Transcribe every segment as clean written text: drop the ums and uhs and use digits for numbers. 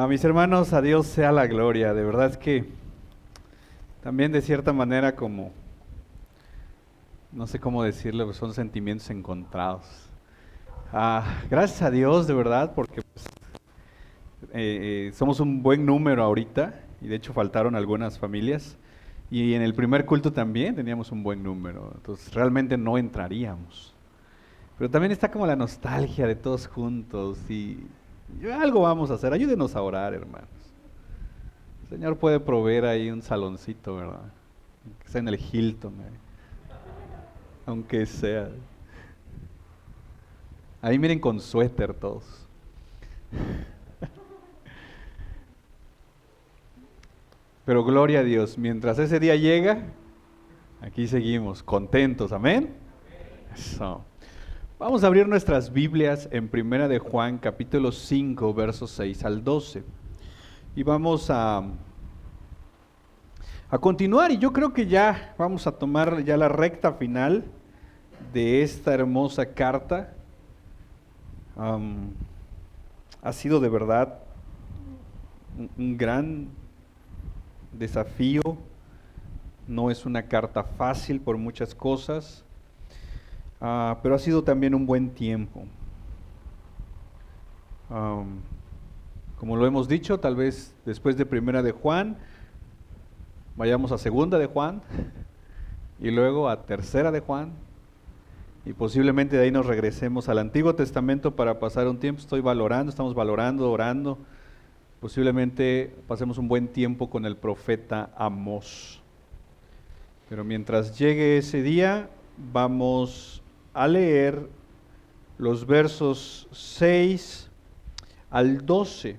Mis hermanos, a Dios sea la gloria. De verdad es que también de cierta manera como, no sé cómo decirlo, pues son sentimientos encontrados. Gracias a Dios, de verdad, porque pues, somos un buen número ahorita y de hecho faltaron algunas familias. Y en el primer culto también teníamos un buen número, entonces realmente no entraríamos. Pero también está como la nostalgia de todos juntos y algo vamos a hacer. Ayúdenos a orar, hermanos. El Señor puede proveer ahí un saloncito, ¿verdad? Que sea en el Hilton, aunque sea. Ahí miren con suéter todos. Pero gloria a Dios, mientras ese día llega, aquí seguimos, contentos, amén. Eso. Vamos a abrir nuestras Biblias en Primera de Juan, capítulo 5, versos 6 al 12. Y vamos a continuar, y yo creo que ya vamos a tomar ya la recta final de esta hermosa carta. Ha sido de verdad un gran desafío. No es una carta fácil por muchas cosas. Pero ha sido también un buen tiempo. Como lo hemos dicho, tal vez después de Primera de Juan, vayamos a Segunda de Juan, y luego a Tercera de Juan, y posiblemente de ahí nos regresemos al Antiguo Testamento para pasar un tiempo. Estamos valorando, orando. Posiblemente pasemos un buen tiempo con el profeta Amós. Pero mientras llegue ese día, vamos a leer los versos 6 al 12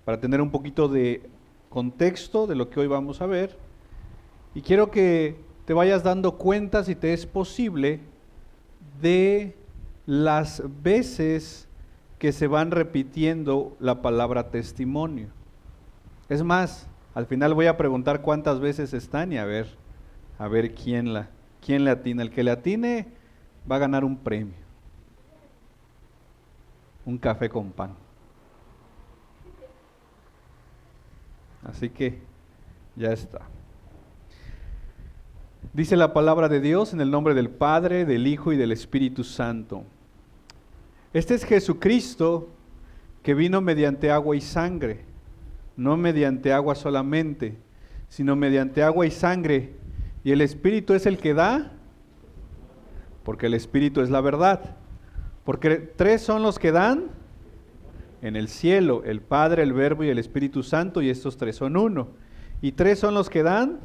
para tener un poquito de contexto de lo que hoy vamos a ver. Y quiero que te vayas dando cuenta, si te es posible, de las veces que se van repitiendo la palabra testimonio. Es más, al final voy a preguntar cuántas veces están y a ver quién le atina. El que le atine va a ganar un premio, un café con pan. Así que ya está. Dice la palabra de Dios en el nombre del Padre, del Hijo y del Espíritu Santo. Este es Jesucristo que vino mediante agua y sangre, no mediante agua solamente, sino mediante agua y sangre. Y el Espíritu es el que da, porque el Espíritu es la verdad. Porque tres son los que dan en el cielo: el Padre, el Verbo y el Espíritu Santo, y estos tres son uno. Y tres son los que dan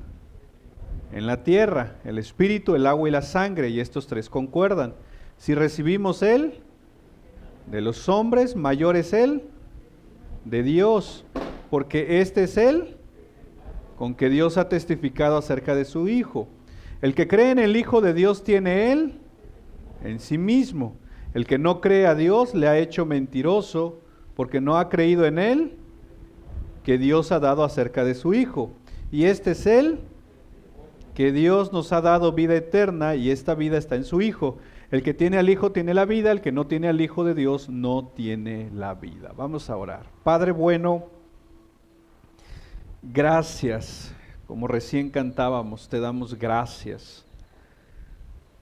en la tierra: el Espíritu, el agua y la sangre, y estos tres concuerdan. Si recibimos Él de los hombres, mayor es Él de Dios, porque este es Él con que Dios ha testificado acerca de su Hijo. El que cree en el Hijo de Dios tiene Él en sí mismo. El que no cree a Dios le ha hecho mentiroso, porque no ha creído en Él que Dios ha dado acerca de su Hijo. Y este es Él, que Dios nos ha dado vida eterna, y esta vida está en su Hijo. El que tiene al Hijo tiene la vida, el que no tiene al Hijo de Dios no tiene la vida. Vamos a orar. Padre bueno, gracias, como recién cantábamos, te damos gracias,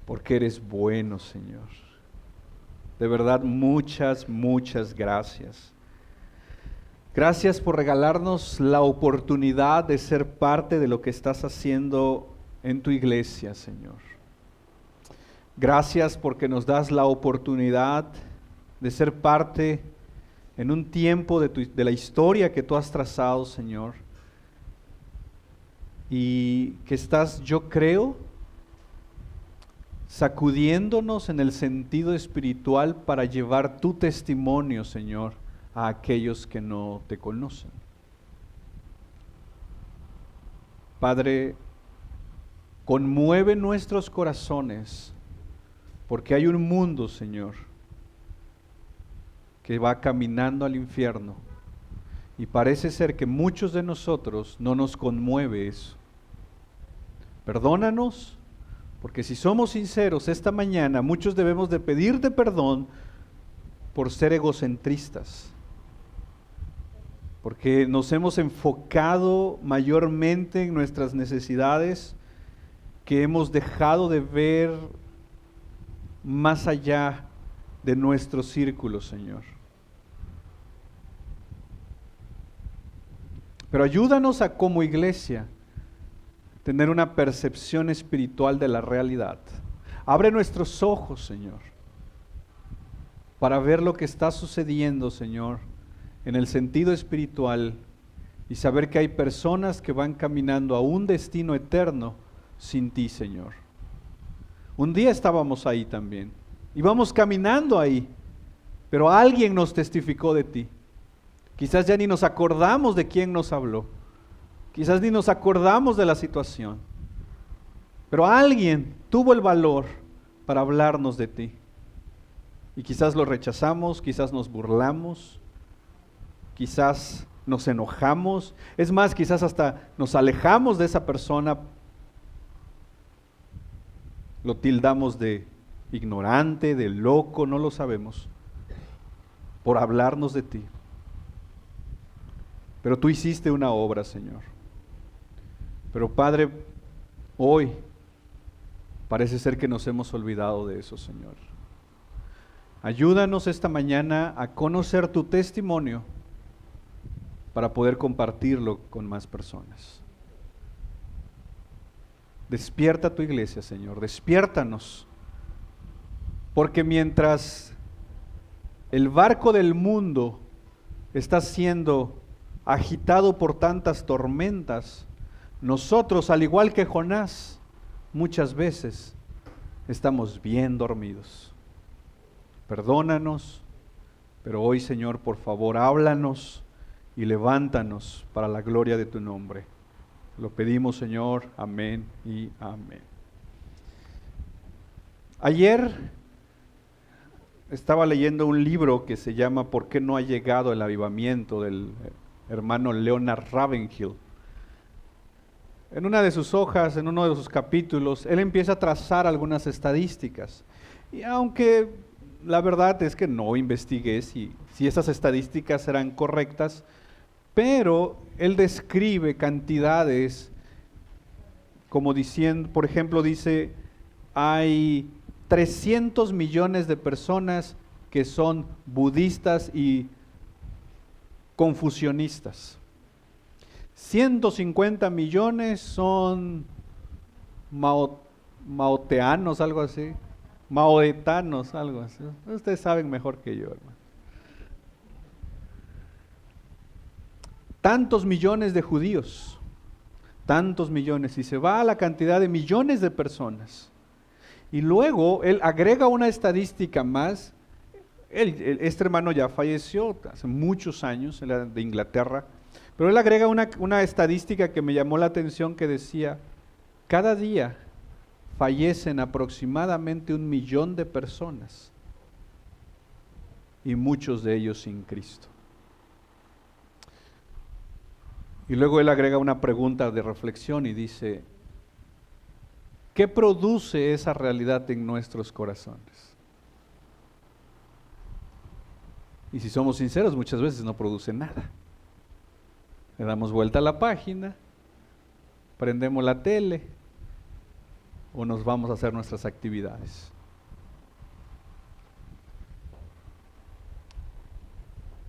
porque eres bueno, Señor. De verdad, muchas, muchas gracias. Gracias por regalarnos la oportunidad de ser parte de lo que estás haciendo en tu iglesia, Señor. Gracias porque nos das la oportunidad de ser parte en un tiempo de la historia que tú has trazado, Señor. Y que estás, yo creo, sacudiéndonos en el sentido espiritual para llevar tu testimonio, Señor, a aquellos que no te conocen. Padre, conmueve nuestros corazones, porque hay un mundo, Señor, que va caminando al infierno, y parece ser que muchos de nosotros no nos conmueve eso. Perdónanos, porque si somos sinceros esta mañana, muchos debemos de pedirte perdón por ser egocentristas, porque nos hemos enfocado mayormente en nuestras necesidades, que hemos dejado de ver más allá de nuestro círculo, Señor. Pero ayúdanos a, como iglesia, tener una percepción espiritual de la realidad. Abre nuestros ojos, Señor, para ver lo que está sucediendo, Señor, en el sentido espiritual, y saber que hay personas que van caminando a un destino eterno sin ti, Señor. Un día estábamos ahí también, íbamos caminando ahí, pero alguien nos testificó de ti. Quizás ya ni nos acordamos de quién nos habló, quizás ni nos acordamos de la situación, pero alguien tuvo el valor para hablarnos de ti. Y quizás lo rechazamos, quizás nos burlamos, quizás nos enojamos, es más, quizás hasta nos alejamos de esa persona, lo tildamos de ignorante, de loco, no lo sabemos, por hablarnos de ti. Pero tú hiciste una obra, Señor. Pero Padre, hoy parece ser que nos hemos olvidado de eso, Señor. Ayúdanos esta mañana a conocer tu testimonio para poder compartirlo con más personas. Despierta tu iglesia, Señor, despiértanos, porque mientras el barco del mundo está siendo agitado por tantas tormentas, nosotros, al igual que Jonás, muchas veces estamos bien dormidos. Perdónanos, pero hoy, Señor, por favor, háblanos y levántanos para la gloria de tu nombre. Lo pedimos, Señor, amén y amén. Ayer estaba leyendo un libro que se llama ¿Por qué no ha llegado el avivamiento?, del hermano Leonard Ravenhill. En una de sus hojas, en uno de sus capítulos, él empieza a trazar algunas estadísticas. Y aunque la verdad es que no investigué si esas estadísticas eran correctas, pero él describe cantidades como diciendo, por ejemplo, dice, hay 300 millones de personas que son budistas y confucionistas. 150 millones son maoteanos, algo así. Maoetanos, algo así. Ustedes saben mejor que yo, hermano. Tantos millones de judíos, tantos millones, y se va a la cantidad de millones de personas. Y luego él agrega una estadística más. Este hermano ya falleció hace muchos años, él era de Inglaterra, pero él agrega una estadística que me llamó la atención, que decía, cada día fallecen aproximadamente 1 millón de personas, y muchos de ellos sin Cristo. Y luego él agrega una pregunta de reflexión y dice, ¿qué produce esa realidad en nuestros corazones? Y si somos sinceros, muchas veces no produce nada. Le damos vuelta a la página, prendemos la tele o nos vamos a hacer nuestras actividades.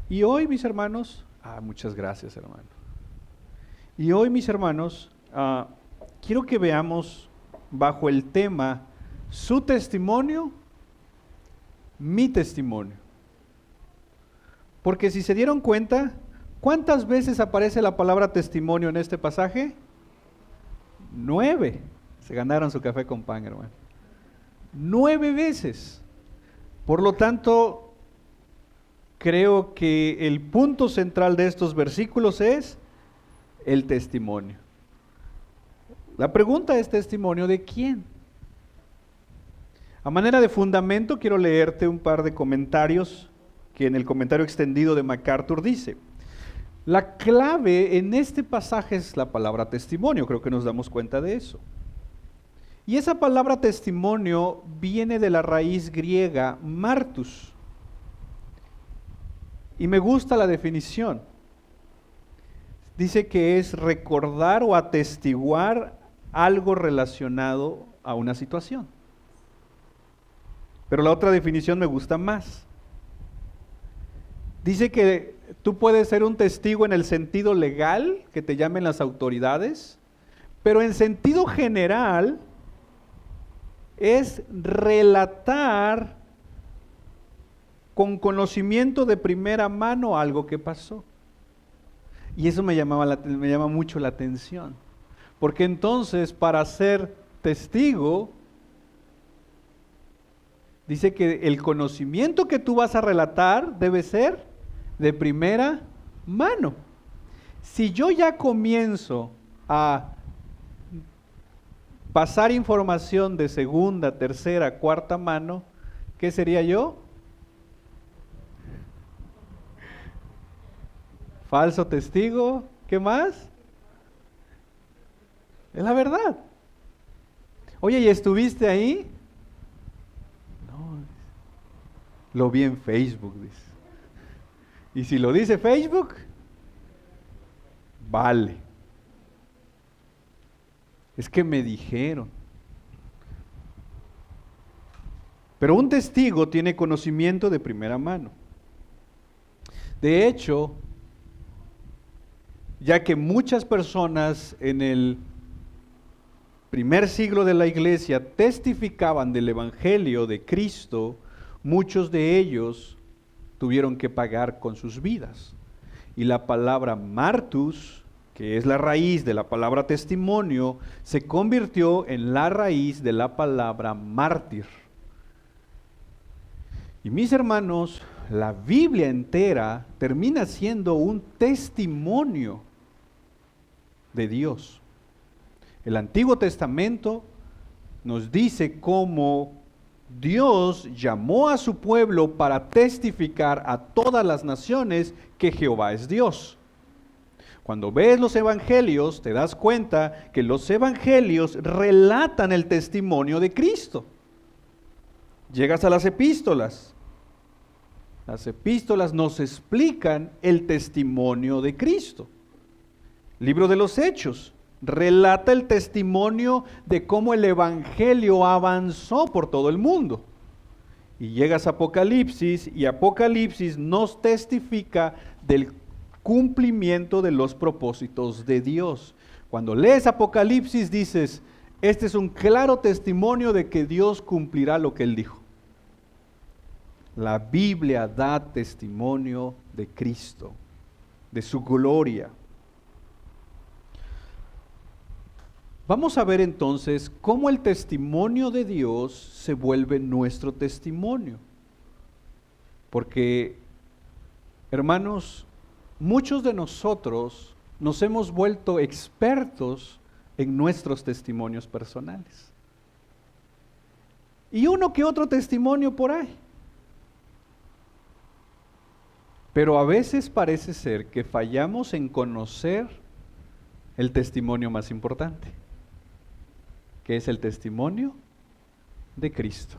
Y hoy, mis hermanos, muchas gracias, hermano. Y hoy, mis hermanos, quiero que veamos bajo el tema su testimonio, mi testimonio. Porque si se dieron cuenta, ¿cuántas veces aparece la palabra testimonio en este pasaje? 9. Se ganaron su café con pan, hermano. 9 veces. Por lo tanto, creo que el punto central de estos versículos es el testimonio. La pregunta es: ¿testimonio de quién? A manera de fundamento, quiero leerte un par de comentarios que en el comentario extendido de MacArthur dice: la clave en este pasaje es la palabra testimonio, creo que nos damos cuenta de eso. Y esa palabra testimonio viene de la raíz griega martus. Y me gusta la definición. dice que es recordar o atestiguar algo relacionado a una situación. Pero la otra definición me gusta más. Dice que tú puedes ser un testigo en el sentido legal, que te llamen las autoridades, pero en sentido general es relatar con conocimiento de primera mano algo que pasó. Y eso me llama mucho la atención. Porque entonces, para ser testigo, dice que el conocimiento que tú vas a relatar debe ser de primera mano. Si yo ya comienzo a pasar información de segunda, tercera, cuarta mano, ¿qué sería yo? Falso testigo. ¿Qué más? Es la verdad. Oye, ¿y estuviste ahí? No, lo vi en Facebook, dice. Y si lo dice Facebook, vale. Es que me dijeron. Pero un testigo tiene conocimiento de primera mano. De hecho, ya que muchas personas en el primer siglo de la iglesia testificaban del Evangelio de Cristo, muchos de ellos tuvieron que pagar con sus vidas. Y la palabra martus, que es la raíz de la palabra testimonio, se convirtió en la raíz de la palabra mártir. Y mis hermanos, la Biblia entera termina siendo un testimonio de Dios. El Antiguo Testamento nos dice cómo Dios llamó a su pueblo para testificar a todas las naciones que Jehová es Dios. Cuando ves los evangelios, te das cuenta que los evangelios relatan el testimonio de Cristo. Llegas a las epístolas. Las epístolas nos explican el testimonio de Cristo. Libro de los Hechos relata el testimonio de cómo el evangelio avanzó por todo el mundo. Y llegas a Apocalipsis, y Apocalipsis nos testifica del cumplimiento de los propósitos de Dios. Cuando lees Apocalipsis dices, este es un claro testimonio de que Dios cumplirá lo que Él dijo. La Biblia da testimonio de Cristo, de su gloria. Vamos a ver entonces cómo el testimonio de Dios se vuelve nuestro testimonio. Porque, hermanos, muchos de nosotros nos hemos vuelto expertos en nuestros testimonios personales. Y uno que otro testimonio por ahí. Pero a veces parece ser que fallamos en conocer el testimonio más importante, que es el testimonio de Cristo.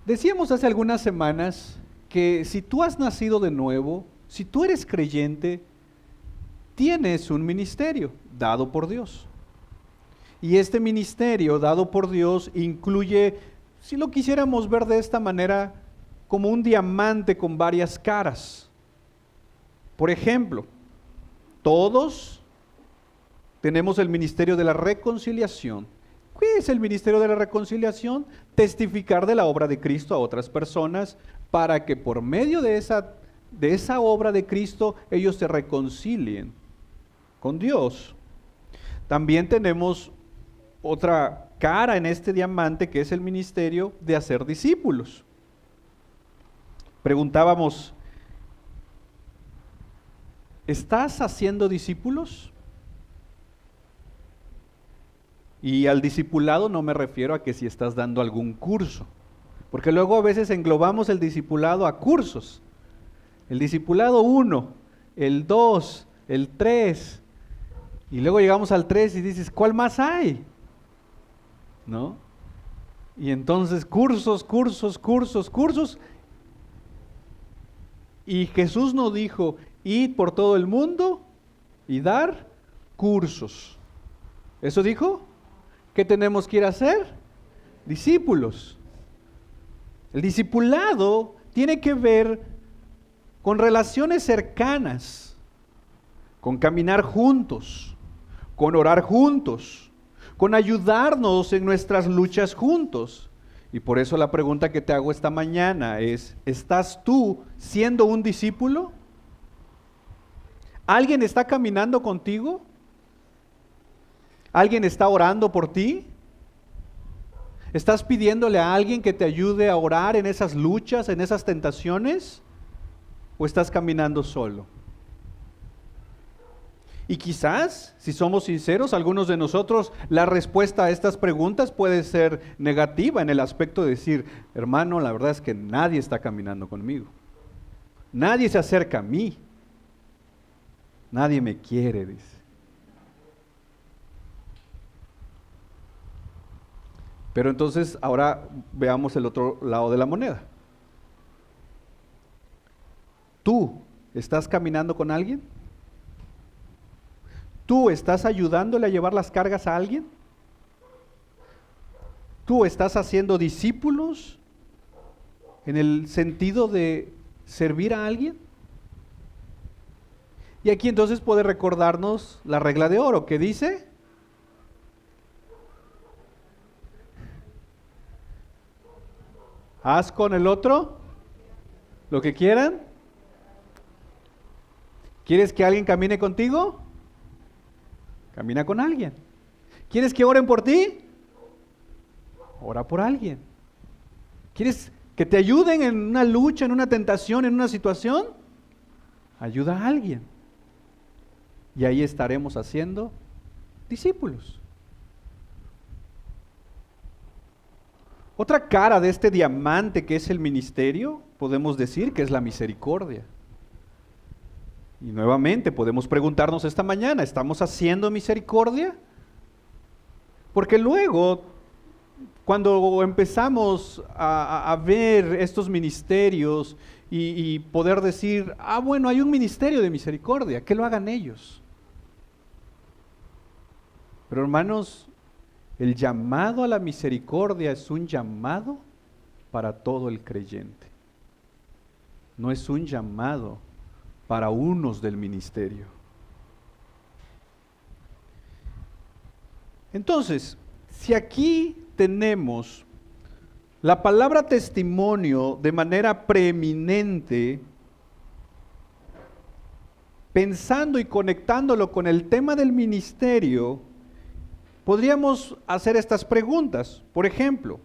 Decíamos hace algunas semanas que si tú has nacido de nuevo, si tú eres creyente, tienes un ministerio dado por Dios. Y este ministerio dado por Dios incluye, si lo quisiéramos ver de esta manera, como un diamante con varias caras. Por ejemplo, todos tenemos el ministerio de la reconciliación. ¿Qué es el ministerio de la reconciliación? Testificar de la obra de Cristo a otras personas para que por medio de esa obra de Cristo ellos se reconcilien con Dios. También tenemos otra cara en este diamante que es el ministerio de hacer discípulos. Preguntábamos, ¿estás haciendo discípulos? Y al discipulado no me refiero a que si estás dando algún curso, porque luego a veces englobamos el discipulado a cursos. El discipulado 1, el 2, el 3, y luego llegamos al 3 y dices, ¿cuál más hay? ¿No? Y entonces cursos. Y Jesús nos dijo, id por todo el mundo y dar cursos. ¿Eso dijo? ¿Qué tenemos que ir a hacer? Discípulos. El discipulado tiene que ver con relaciones cercanas, con caminar juntos, con orar juntos, con ayudarnos en nuestras luchas juntos. Y por eso la pregunta que te hago esta mañana es, ¿estás tú siendo un discípulo? ¿Alguien está caminando contigo? ¿Alguien está orando por ti? ¿Estás pidiéndole a alguien que te ayude a orar en esas luchas, en esas tentaciones? ¿O estás caminando solo? Y quizás, si somos sinceros, algunos de nosotros, la respuesta a estas preguntas puede ser negativa en el aspecto de decir, hermano, la verdad es que nadie está caminando conmigo. Nadie se acerca a mí. Nadie me quiere, dice. Pero entonces, ahora veamos el otro lado de la moneda. ¿Tú estás caminando con alguien? ¿Tú estás ayudándole a llevar las cargas a alguien? ¿Tú estás haciendo discípulos en el sentido de servir a alguien? Y aquí entonces puede recordarnos la regla de oro que dice, haz con el otro lo que quieran. ¿Quieres que alguien camine contigo? Camina con alguien. ¿Quieres que oren por ti? Ora por alguien. ¿Quieres que te ayuden en una lucha, en una tentación, en una situación? Ayuda a alguien. Y ahí estaremos haciendo discípulos. Otra cara de este diamante que es el ministerio, podemos decir que es la misericordia. Y nuevamente podemos preguntarnos esta mañana, ¿estamos haciendo misericordia? Porque luego, cuando empezamos a ver estos ministerios y poder decir, bueno, hay un ministerio de misericordia, que lo hagan ellos. Pero hermanos, el llamado a la misericordia es un llamado para todo el creyente. No es un llamado para unos del ministerio. Entonces, si aquí tenemos la palabra testimonio de manera preeminente, pensando y conectándolo con el tema del ministerio, podríamos hacer estas preguntas. Por ejemplo,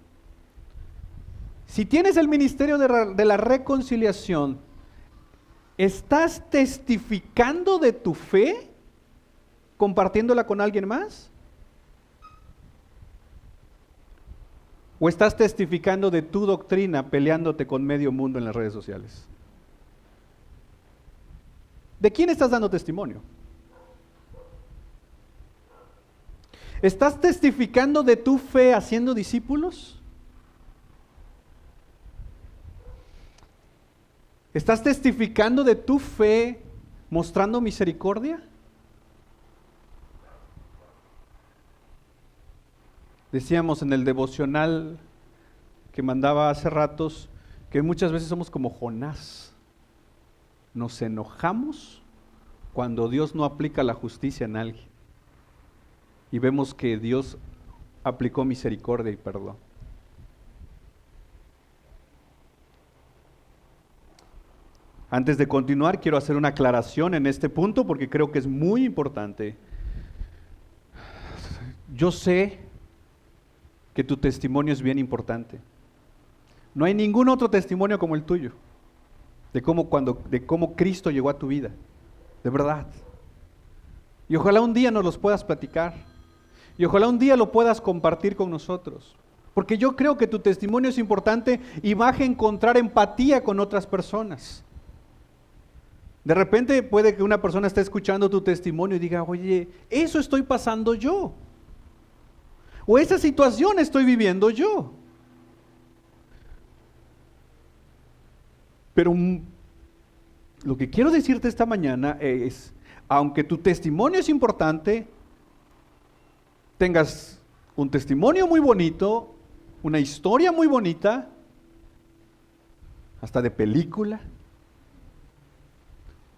si tienes el ministerio de la reconciliación, ¿estás testificando de tu fe compartiéndola con alguien más? ¿O estás testificando de tu doctrina peleándote con medio mundo en las redes sociales? ¿De quién estás dando testimonio? ¿Estás testificando de tu fe haciendo discípulos? ¿Estás testificando de tu fe mostrando misericordia? Decíamos en el devocional que mandaba hace ratos que muchas veces somos como Jonás. Nos enojamos cuando Dios no aplica la justicia en alguien. Y vemos que Dios aplicó misericordia y perdón. Antes de continuar, quiero hacer una aclaración en este punto porque creo que es muy importante. Yo sé que tu testimonio es bien importante. No hay ningún otro testimonio como el tuyo, de cómo Cristo llegó a tu vida, de verdad. Y ojalá un día nos los puedas platicar, y ojalá un día lo puedas compartir con nosotros, porque yo creo que tu testimonio es importante y vas a encontrar empatía con otras personas. De repente puede que una persona esté escuchando tu testimonio y diga, oye, eso estoy pasando yo. O esa situación estoy viviendo yo. Pero lo que quiero decirte esta mañana es, aunque tu testimonio es importante, tengas un testimonio muy bonito, una historia muy bonita, hasta de película,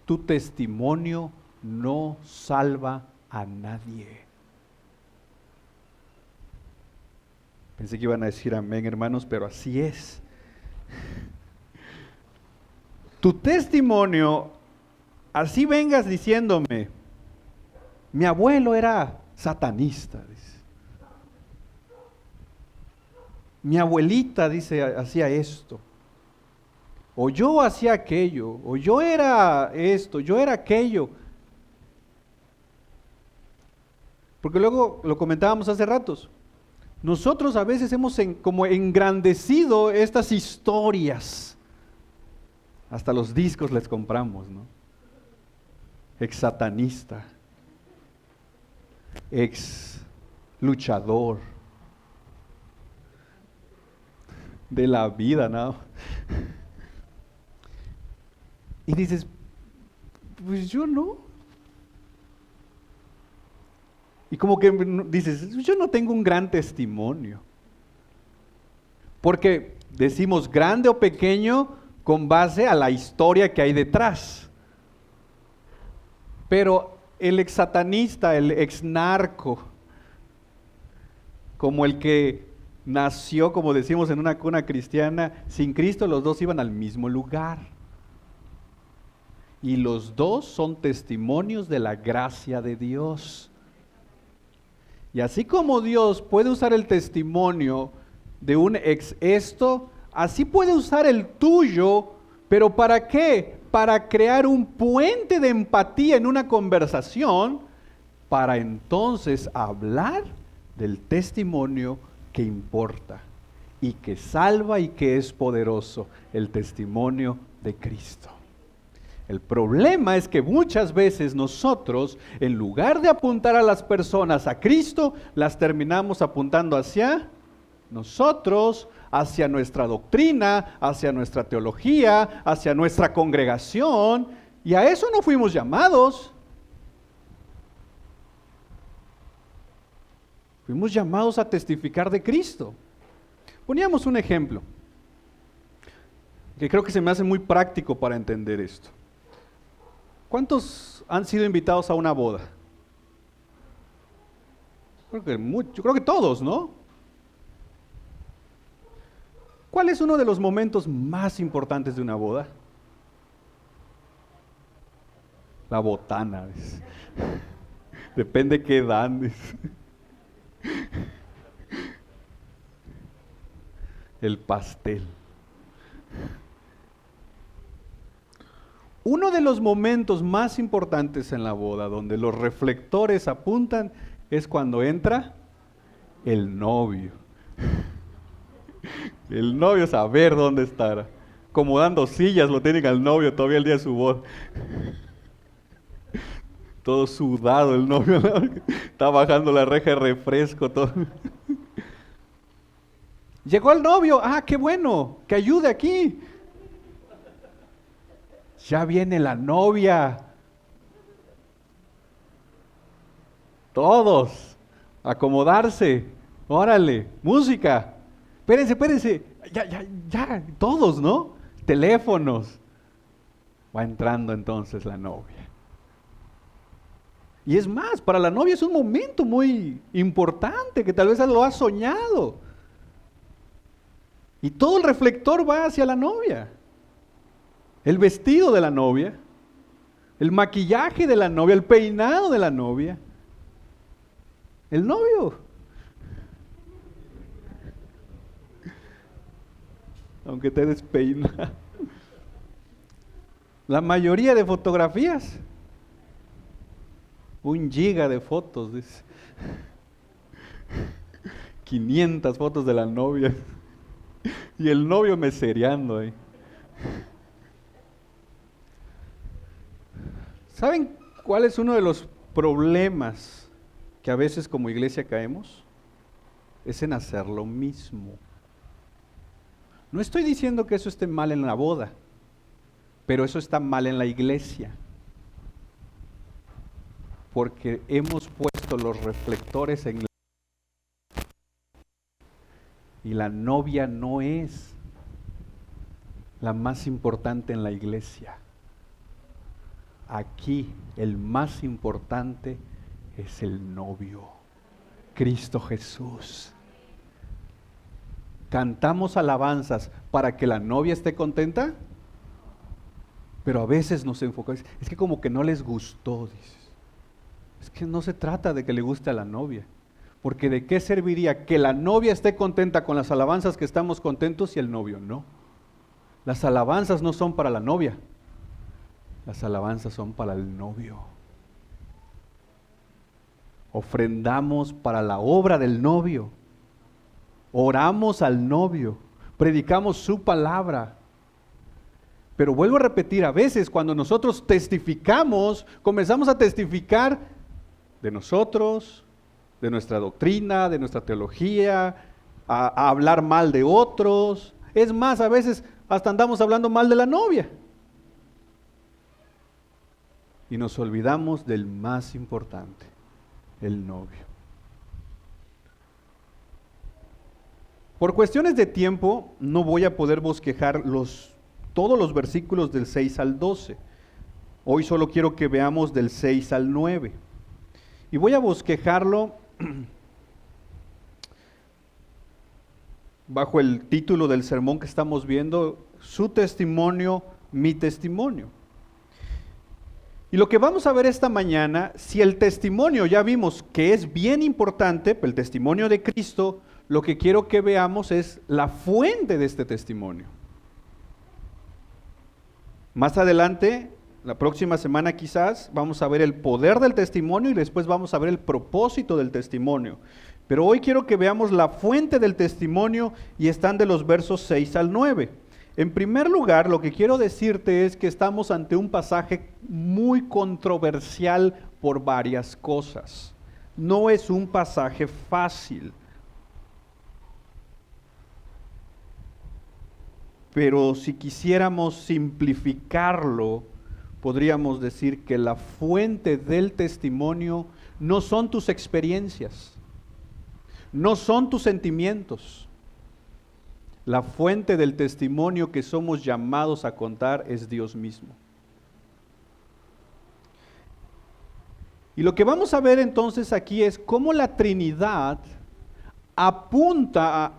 tu testimonio no salva a nadie. Pensé que iban a decir amén, hermanos, pero así es. Tu testimonio, así vengas diciéndome, mi abuelo era satanista, dice. Mi abuelita, dice, hacía esto. O yo hacía aquello, o yo era esto, yo era aquello. Porque luego lo comentábamos hace ratos. Nosotros a veces hemos como engrandecido estas historias. Hasta los discos les compramos, ¿no? Ex satanista, ex luchador de la vida, ¿no? Y dices, pues yo no. Y como que dices, yo no tengo un gran testimonio. Porque decimos grande o pequeño con base a la historia que hay detrás. Pero el ex satanista, el ex narco, como el que nació, como decimos, en una cuna cristiana, sin Cristo los dos iban al mismo lugar. Y los dos son testimonios de la gracia de Dios. Y así como Dios puede usar el testimonio de un ex esto, así puede usar el tuyo, pero ¿para qué? Para crear un puente de empatía en una conversación, para entonces hablar del testimonio que importa y que salva y que es poderoso, el testimonio de Cristo. El problema es que muchas veces nosotros, en lugar de apuntar a las personas a Cristo, las terminamos apuntando hacia nosotros, hacia nuestra doctrina, hacia nuestra teología, hacia nuestra congregación, y a eso no fuimos llamados. Fuimos llamados a testificar de Cristo. Poníamos un ejemplo, que creo que se me hace muy práctico para entender esto. ¿Cuántos han sido invitados a una boda? Yo creo que todos, ¿no? ¿Cuál es uno de los momentos más importantes de una boda? La botana. Depende qué dan. El pastel. Uno de los momentos más importantes en la boda, donde los reflectores apuntan, es cuando entra el novio. El novio saber dónde estará. Como dando sillas, lo tienen al novio todavía el día de su boda. Todo sudado el novio, ¿no? Está bajando la reja de refresco, todo. Llegó el novio, qué bueno, que ayude aquí. Ya viene la novia. Todos, acomodarse. Órale, música. Espérense. Ya, todos, ¿no? Teléfonos. Va entrando entonces la novia. Y es más, para la novia es un momento muy importante, que tal vez lo ha soñado. Y todo el reflector va hacia la novia. El vestido de la novia, el maquillaje de la novia, el peinado de la novia, el novio. Aunque te despeina. La mayoría de fotografías, 1 giga de fotos, dice. 500 fotos de la novia. Y el novio mesereando ahí. ¿Saben cuál es uno de los problemas que a veces como iglesia caemos? Es en hacer lo mismo. No estoy diciendo que eso esté mal en la boda. Pero eso está mal en la iglesia, porque hemos puesto los reflectores en la... Y la novia no es la más importante en la iglesia. Aquí el más importante es el novio, Cristo Jesús. ¿Cantamos alabanzas para que la novia esté contenta? Pero a veces nos enfocamos, es que como que no les gustó, dices. Es que no se trata de que le guste a la novia, porque ¿de qué serviría que la novia esté contenta con las alabanzas que estamos contentos y el novio no? Las alabanzas no son para la novia, las alabanzas son para el novio. Ofrendamos para la obra del novio, oramos al novio, predicamos su palabra. Pero vuelvo a repetir, a veces cuando nosotros testificamos, comenzamos a testificar de nosotros, de nuestra doctrina, de nuestra teología, a hablar mal de otros. Es más, a veces hasta andamos hablando mal de la novia. Y nos olvidamos del más importante, el novio. Por cuestiones de tiempo, no voy a poder bosquejar todos los versículos del 6 al 12. Hoy solo quiero que veamos del 6 al 9. Y voy a bosquejarlo bajo el título del sermón que estamos viendo, su testimonio, mi testimonio. Y lo que vamos a ver esta mañana, si el testimonio ya vimos que es bien importante, el testimonio de Cristo, lo que quiero que veamos es la fuente de este testimonio. Más adelante, la próxima semana quizás, vamos a ver el poder del testimonio y después vamos a ver el propósito del testimonio. Pero hoy quiero que veamos la fuente del testimonio y están de los versos 6 al 9. En primer lugar, lo que quiero decirte es que estamos ante un pasaje muy controversial por varias cosas. No es un pasaje fácil. Pero si quisiéramos simplificarlo, podríamos decir que la fuente del testimonio no son tus experiencias, no son tus sentimientos. La fuente del testimonio que somos llamados a contar es Dios mismo. Y lo que vamos a ver entonces aquí es cómo la Trinidad apunta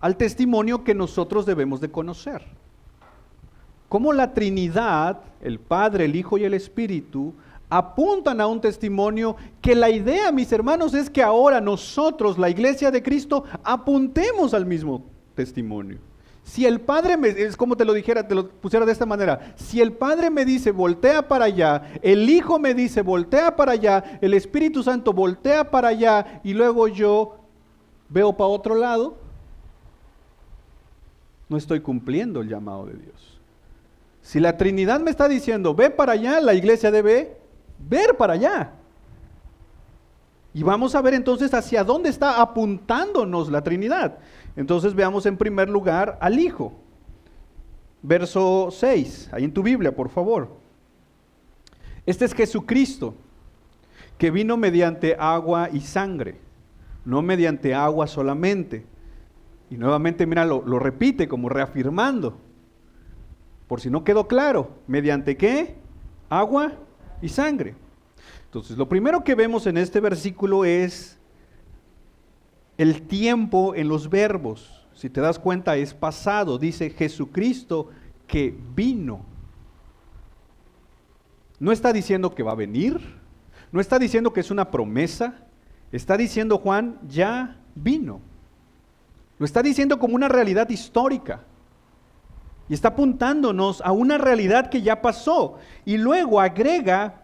al testimonio que nosotros debemos de conocer. Cómo la Trinidad, el Padre, el Hijo y el Espíritu, apuntan a un testimonio que la idea, mis hermanos, es que ahora nosotros, la Iglesia de Cristo, apuntemos al mismo testimonio. Si el Padre es como te lo dijera, te lo pusiera de esta manera, si el Padre me dice voltea para allá, el Hijo me dice voltea para allá, el Espíritu Santo voltea para allá y luego yo veo para otro lado, no estoy cumpliendo el llamado de Dios. Si la Trinidad me está diciendo ve para allá, la iglesia debe ver para allá. Y vamos a ver entonces hacia dónde está apuntándonos la Trinidad. Entonces veamos en primer lugar al Hijo. Verso 6, ahí en tu Biblia, por favor. Este es Jesucristo, que vino mediante agua y sangre, no mediante agua solamente. Y nuevamente, mira, lo repite como reafirmando. Por si no quedó claro, ¿mediante qué? Agua y sangre. Entonces, lo primero que vemos en este versículo es el tiempo en los verbos. Si te das cuenta, es pasado. Dice Jesucristo que vino. No está diciendo que va a venir, no está diciendo que es una promesa, está diciendo Juan, ya vino. Lo está diciendo como una realidad histórica. Y está apuntándonos a una realidad que ya pasó. Y luego agrega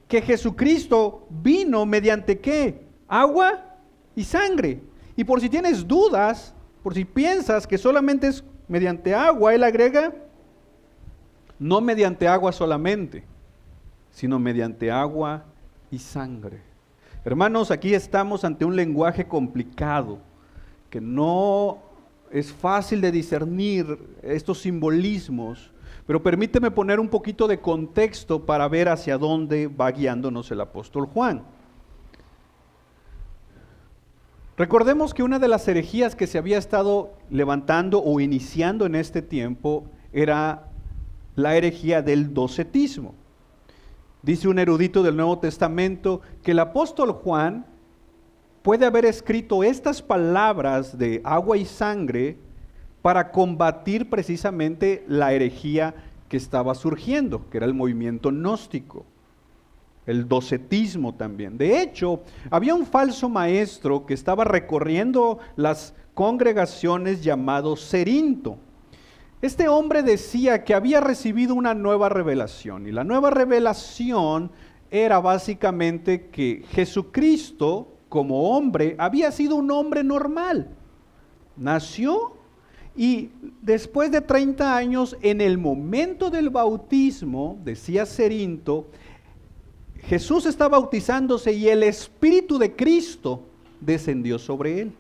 que Jesucristo vino mediante ¿qué? Agua y sangre. Y por si tienes dudas, por si piensas que solamente es mediante agua, él agrega, no mediante agua solamente, sino mediante agua y sangre. Hermanos, aquí estamos ante un lenguaje complicado, que no es fácil de discernir estos simbolismos, Pero permíteme poner un poquito de contexto para ver hacia dónde va guiándonos el apóstol Juan. Recordemos que una de las herejías que se había estado levantando o iniciando en este tiempo era la herejía del docetismo. Dice un erudito del Nuevo Testamento que el apóstol Juan puede haber escrito estas palabras de agua y sangre para combatir precisamente la herejía que estaba surgiendo, que era el movimiento gnóstico, el docetismo también. De hecho, había un falso maestro que estaba recorriendo las congregaciones llamado Cerinto. Este hombre decía que había recibido una nueva revelación, y la nueva revelación era básicamente que Jesucristo, como hombre, había sido un hombre normal. Nació y después de 30 años, en el momento del bautismo, decía Cerinto, Jesús está bautizándose y el Espíritu de Cristo descendió sobre él.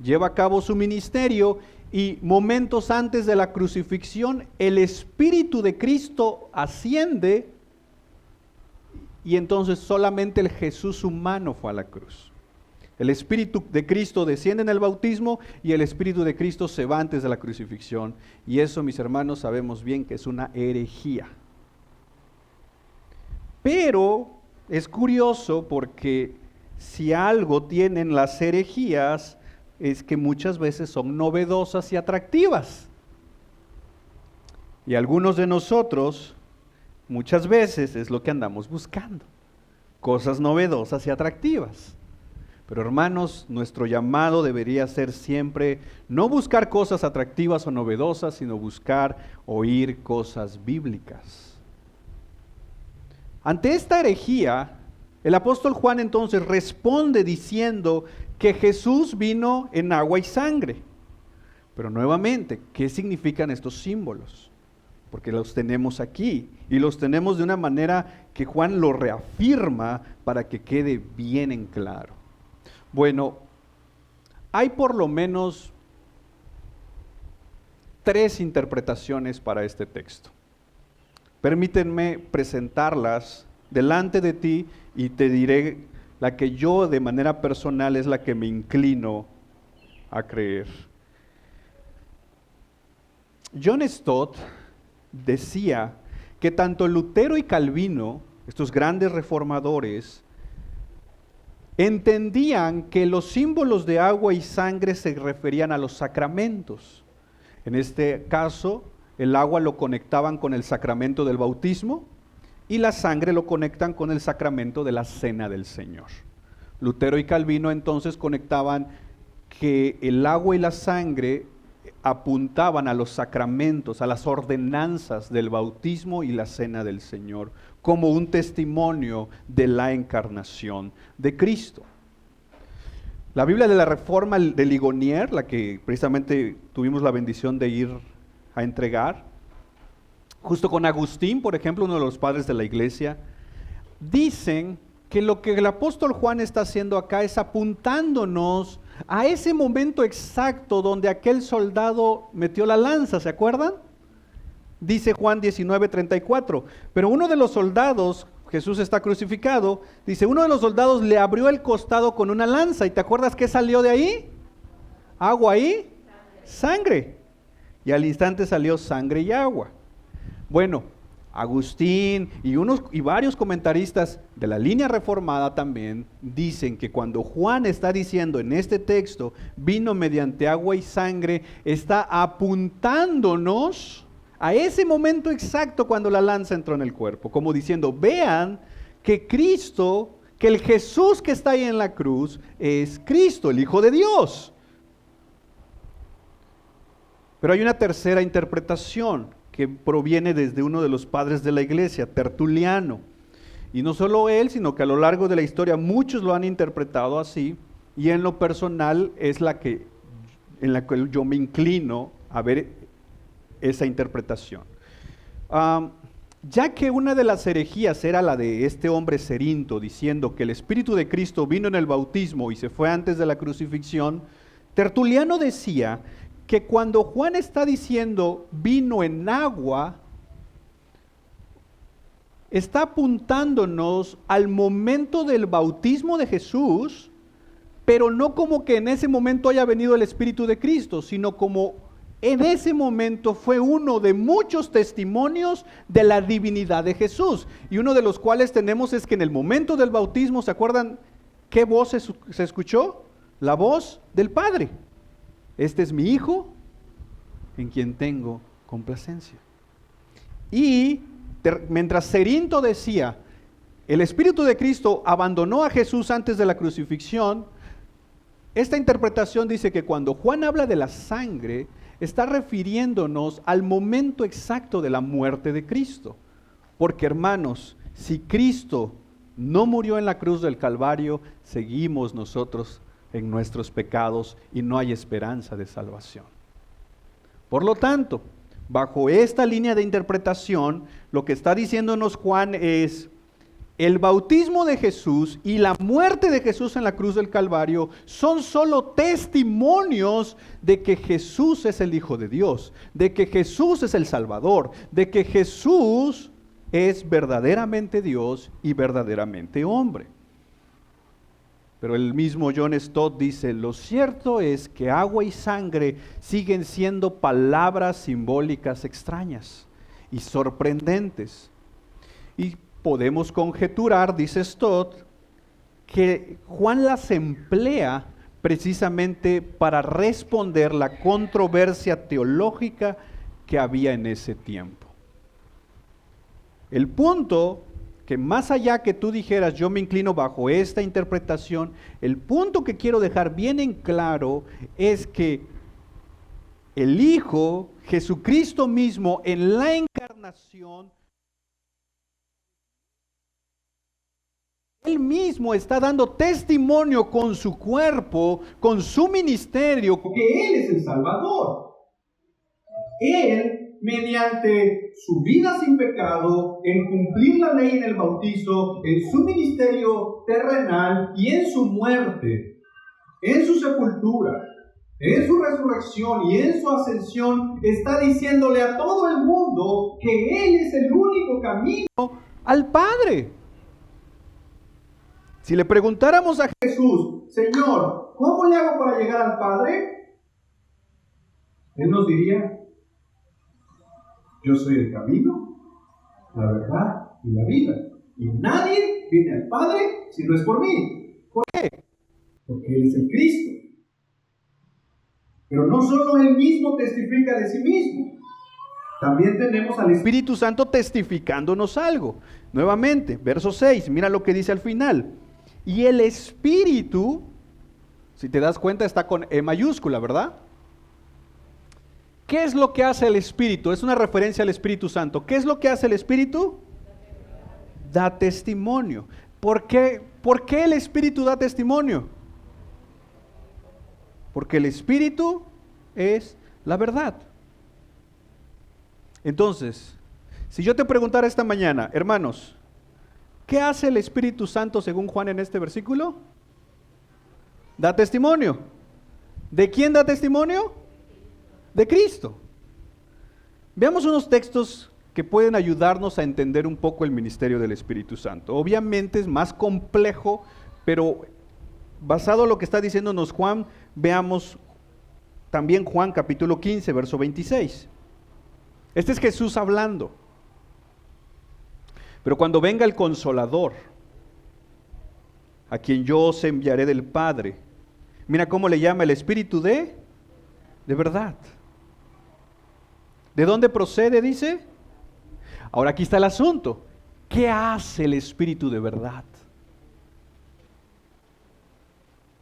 Lleva a cabo su ministerio y momentos antes de la crucifixión, el Espíritu de Cristo asciende y entonces solamente el Jesús humano fue a la cruz. El Espíritu de Cristo desciende en el bautismo y el Espíritu de Cristo se va antes de la crucifixión. Y eso, mis hermanos, sabemos bien que es una herejía. Pero es curioso porque si algo tienen las herejías es que muchas veces son novedosas y atractivas. Y algunos de nosotros muchas veces es lo que andamos buscando, cosas novedosas y atractivas. Pero hermanos, nuestro llamado debería ser siempre no buscar cosas atractivas o novedosas, sino buscar oír cosas bíblicas. Ante esta herejía, el apóstol Juan entonces responde diciendo que Jesús vino en agua y sangre. Pero nuevamente, ¿qué significan estos símbolos? Porque los tenemos aquí y los tenemos de una manera que Juan lo reafirma para que quede bien en claro. Bueno, hay por lo menos 3 interpretaciones para este texto. Permítanme presentarlas delante de ti y te diré la que yo de manera personal es la que me inclino a creer. John Stott decía que tanto Lutero y Calvino, estos grandes reformadores, entendían que los símbolos de agua y sangre se referían a los sacramentos. En este caso, el agua lo conectaban con el sacramento del bautismo y la sangre lo conectan con el sacramento de la cena del Señor. Lutero y Calvino entonces conectaban que el agua y la sangre apuntaban a los sacramentos, a las ordenanzas del bautismo y la cena del Señor, como un testimonio de la encarnación de Cristo. La Biblia de la Reforma de Ligonier, la que precisamente tuvimos la bendición de ir a entregar, justo con Agustín, por ejemplo, uno de los padres de la iglesia, dicen que lo que el apóstol Juan está haciendo acá es apuntándonos a ese momento exacto donde aquel soldado metió la lanza, ¿se acuerdan? Dice Juan 19:34, pero uno de los soldados, Jesús está crucificado, dice, uno de los soldados le abrió el costado con una lanza, ¿y te acuerdas qué salió de ahí? ¿Agua y sangre? Y al instante salió sangre y agua. Bueno, Agustín y varios comentaristas de la línea reformada también dicen que cuando Juan está diciendo en este texto, vino mediante agua y sangre, está apuntándonos a ese momento exacto cuando la lanza entró en el cuerpo, como diciendo, vean que Cristo, que el Jesús que está ahí en la cruz es Cristo, el Hijo de Dios. Pero hay una tercera interpretación que proviene desde uno de los padres de la iglesia, Tertuliano. Y no solo él, sino que a lo largo de la historia muchos lo han interpretado así, y en lo personal es en la que yo me inclino a ver esa interpretación. Ya que una de las herejías era la de este hombre Cerinto, diciendo que el Espíritu de Cristo vino en el bautismo y se fue antes de la crucifixión, Tertuliano decía que cuando Juan está diciendo vino en agua, está apuntándonos al momento del bautismo de Jesús, pero no como que en ese momento haya venido el Espíritu de Cristo, sino como en ese momento fue uno de muchos testimonios de la divinidad de Jesús. Y uno de los cuales tenemos es que en el momento del bautismo, ¿se acuerdan qué voz se escuchó? La voz del Padre. Este es mi Hijo, en quien tengo complacencia. Y mientras Cerinto decía, el Espíritu de Cristo abandonó a Jesús antes de la crucifixión, esta interpretación dice que cuando Juan habla de la sangre, está refiriéndonos al momento exacto de la muerte de Cristo. Porque hermanos, si Cristo no murió en la cruz del Calvario, seguimos nosotros en nuestros pecados y no hay esperanza de salvación. Por lo tanto, bajo esta línea de interpretación, lo que está diciéndonos Juan es: el bautismo de Jesús y la muerte de Jesús en la cruz del Calvario son solo testimonios de que Jesús es el Hijo de Dios, de que Jesús es el Salvador, de que Jesús es verdaderamente Dios y verdaderamente hombre. Pero el mismo John Stott dice: lo cierto es que agua y sangre siguen siendo palabras simbólicas extrañas y sorprendentes. Y podemos conjeturar, dice Stott, que Juan las emplea precisamente para responder la controversia teológica que había en ese tiempo. El punto que más allá que tú dijeras yo me inclino bajo esta interpretación, el punto que quiero dejar bien en claro es que el Hijo, Jesucristo mismo, en la encarnación, Él mismo está dando testimonio con su cuerpo, con su ministerio, que Él es el Salvador. Él, mediante su vida sin pecado, en cumplir la ley en el bautizo, en su ministerio terrenal y en su muerte, en su sepultura, en su resurrección y en su ascensión, está diciéndole a todo el mundo que Él es el único camino al Padre. Si le preguntáramos a Jesús: Señor, ¿cómo le hago para llegar al Padre? Él nos diría: yo soy el camino, la verdad y la vida. Y nadie viene al Padre si no es por mí. ¿Por qué? Porque Él es el Cristo. Pero no solo Él mismo testifica de sí mismo. También tenemos al Espíritu Santo testificándonos algo. Nuevamente, verso 6, mira lo que dice al final. Y el Espíritu, si te das cuenta, está con E mayúscula, ¿verdad? ¿Qué es lo que hace el Espíritu? Es una referencia al Espíritu Santo. ¿Qué es lo que hace el Espíritu? Da testimonio. ¿Por qué el Espíritu da testimonio? Porque el Espíritu es la verdad. Entonces, si yo te preguntara esta mañana, hermanos, ¿qué hace el Espíritu Santo según Juan en este versículo? Da testimonio. ¿De quién da testimonio? De Cristo. Veamos unos textos que pueden ayudarnos a entender un poco el ministerio del Espíritu Santo. Obviamente es más complejo, pero basado en lo que está diciéndonos Juan, veamos también Juan capítulo 15, verso 26. Este es Jesús hablando. Pero cuando venga el Consolador, a quien yo os enviaré del Padre, mira cómo le llama: el Espíritu de verdad. ¿De dónde procede? Dice. Ahora aquí está el asunto. ¿Qué hace el Espíritu de verdad?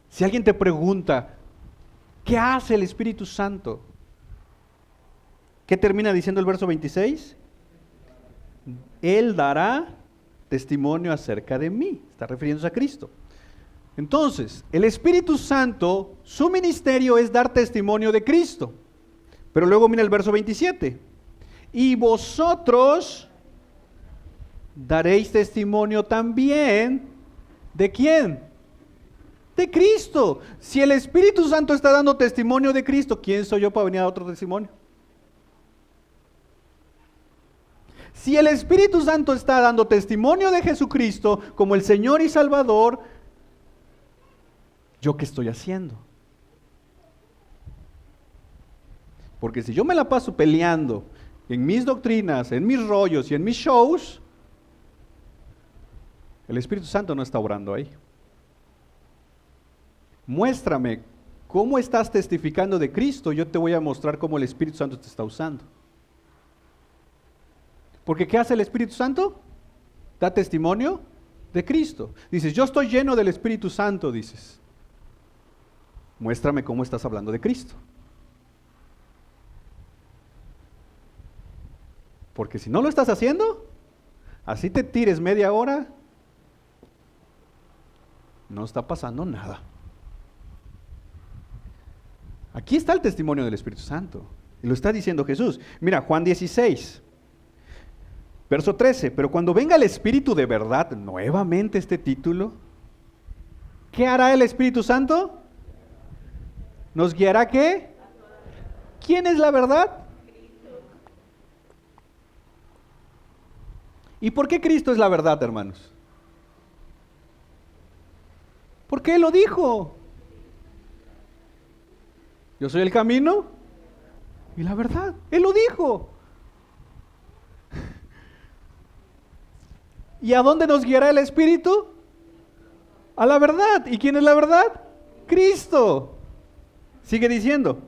Si alguien te pregunta, ¿qué hace el Espíritu Santo? ¿Qué termina diciendo el verso 26? Él dará testimonio acerca de mí. Está refiriéndose a Cristo. Entonces, el Espíritu Santo, su ministerio es dar testimonio de Cristo. Pero luego mira el verso 27. Y vosotros daréis testimonio también, ¿de quién? De Cristo. Si el Espíritu Santo está dando testimonio de Cristo, ¿quién soy yo para venir a otro testimonio? Si el Espíritu Santo está dando testimonio de Jesucristo como el Señor y Salvador, ¿yo qué estoy haciendo? Porque si yo me la paso peleando en mis doctrinas, en mis rollos y en mis shows, el Espíritu Santo no está obrando ahí. Muéstrame cómo estás testificando de Cristo, yo te voy a mostrar cómo el Espíritu Santo te está usando. Porque ¿qué hace el Espíritu Santo? Da testimonio de Cristo. Dices, yo estoy lleno del Espíritu Santo, dices. Muéstrame cómo estás hablando de Cristo. Porque si no lo estás haciendo, así te tires media hora, no está pasando nada. Aquí está el testimonio del Espíritu Santo. Y lo está diciendo Jesús. Mira, Juan 16, verso 13. Pero cuando venga el Espíritu de verdad, nuevamente este título, ¿qué hará el Espíritu Santo? ¿Nos guiará qué? ¿Quién es la verdad? ¿Y por qué Cristo es la verdad, hermanos? Porque Él lo dijo. Yo soy el camino y la verdad. Él lo dijo. ¿Y a dónde nos guiará el Espíritu? A la verdad. ¿Y quién es la verdad? Cristo. Sigue diciendo,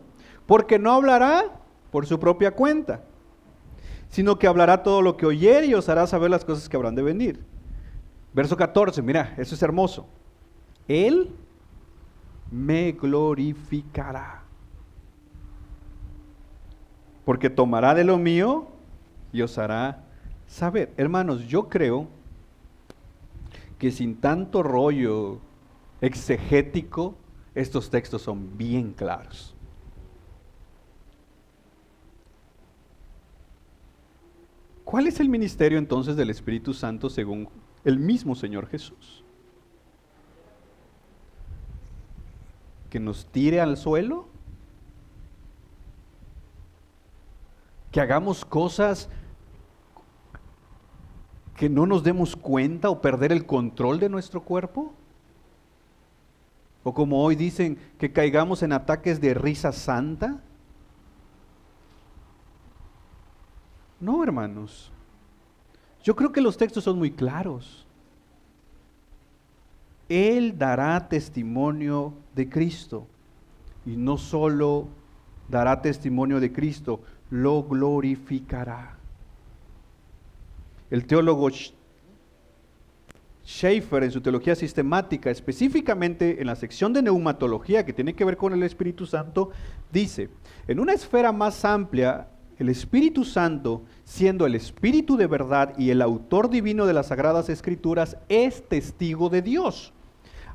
porque no hablará por su propia cuenta, sino que hablará todo lo que oyere y os hará saber las cosas que habrán de venir. Verso 14, mira, eso es hermoso. Él me glorificará, porque tomará de lo mío y os hará saber. Hermanos, yo creo que sin tanto rollo exegético, estos textos son bien claros. ¿Cuál es el ministerio entonces del Espíritu Santo según el mismo Señor Jesús? ¿Que nos tire al suelo? ¿Que hagamos cosas que no nos demos cuenta o perder el control de nuestro cuerpo? ¿O como hoy dicen, que caigamos en ataques de risa santa? No, hermanos. Yo creo que los textos son muy claros. Él dará testimonio de Cristo. Y no solo dará testimonio de Cristo, lo glorificará. El teólogo Schaeffer, en su teología sistemática, específicamente en la sección de neumatología que tiene que ver con el Espíritu Santo, dice, en una esfera más amplia, el Espíritu Santo, siendo el Espíritu de verdad y el autor divino de las Sagradas Escrituras, es testigo de Dios.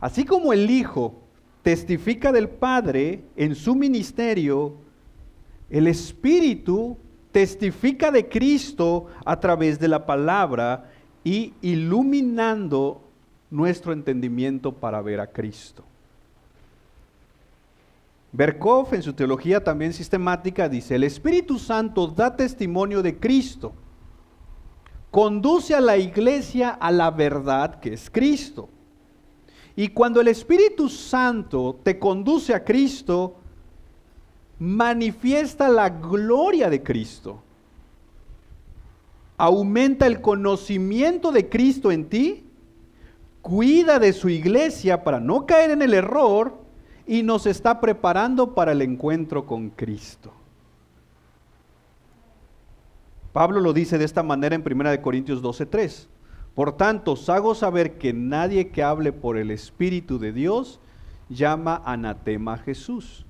Así como el Hijo testifica del Padre en su ministerio, el Espíritu testifica de Cristo a través de la palabra y iluminando nuestro entendimiento para ver a Cristo. Berkhof, en su teología también sistemática, dice, el Espíritu Santo da testimonio de Cristo, conduce a la iglesia a la verdad que es Cristo. Y cuando el Espíritu Santo te conduce a Cristo, manifiesta la gloria de Cristo, aumenta el conocimiento de Cristo en ti, cuida de su iglesia para no caer en el error, y nos está preparando para el encuentro con Cristo. Pablo lo dice de esta manera en 1 Corintios 12:3. Por tanto, os hago saber que nadie que hable por el Espíritu de Dios llama anatema a Jesús.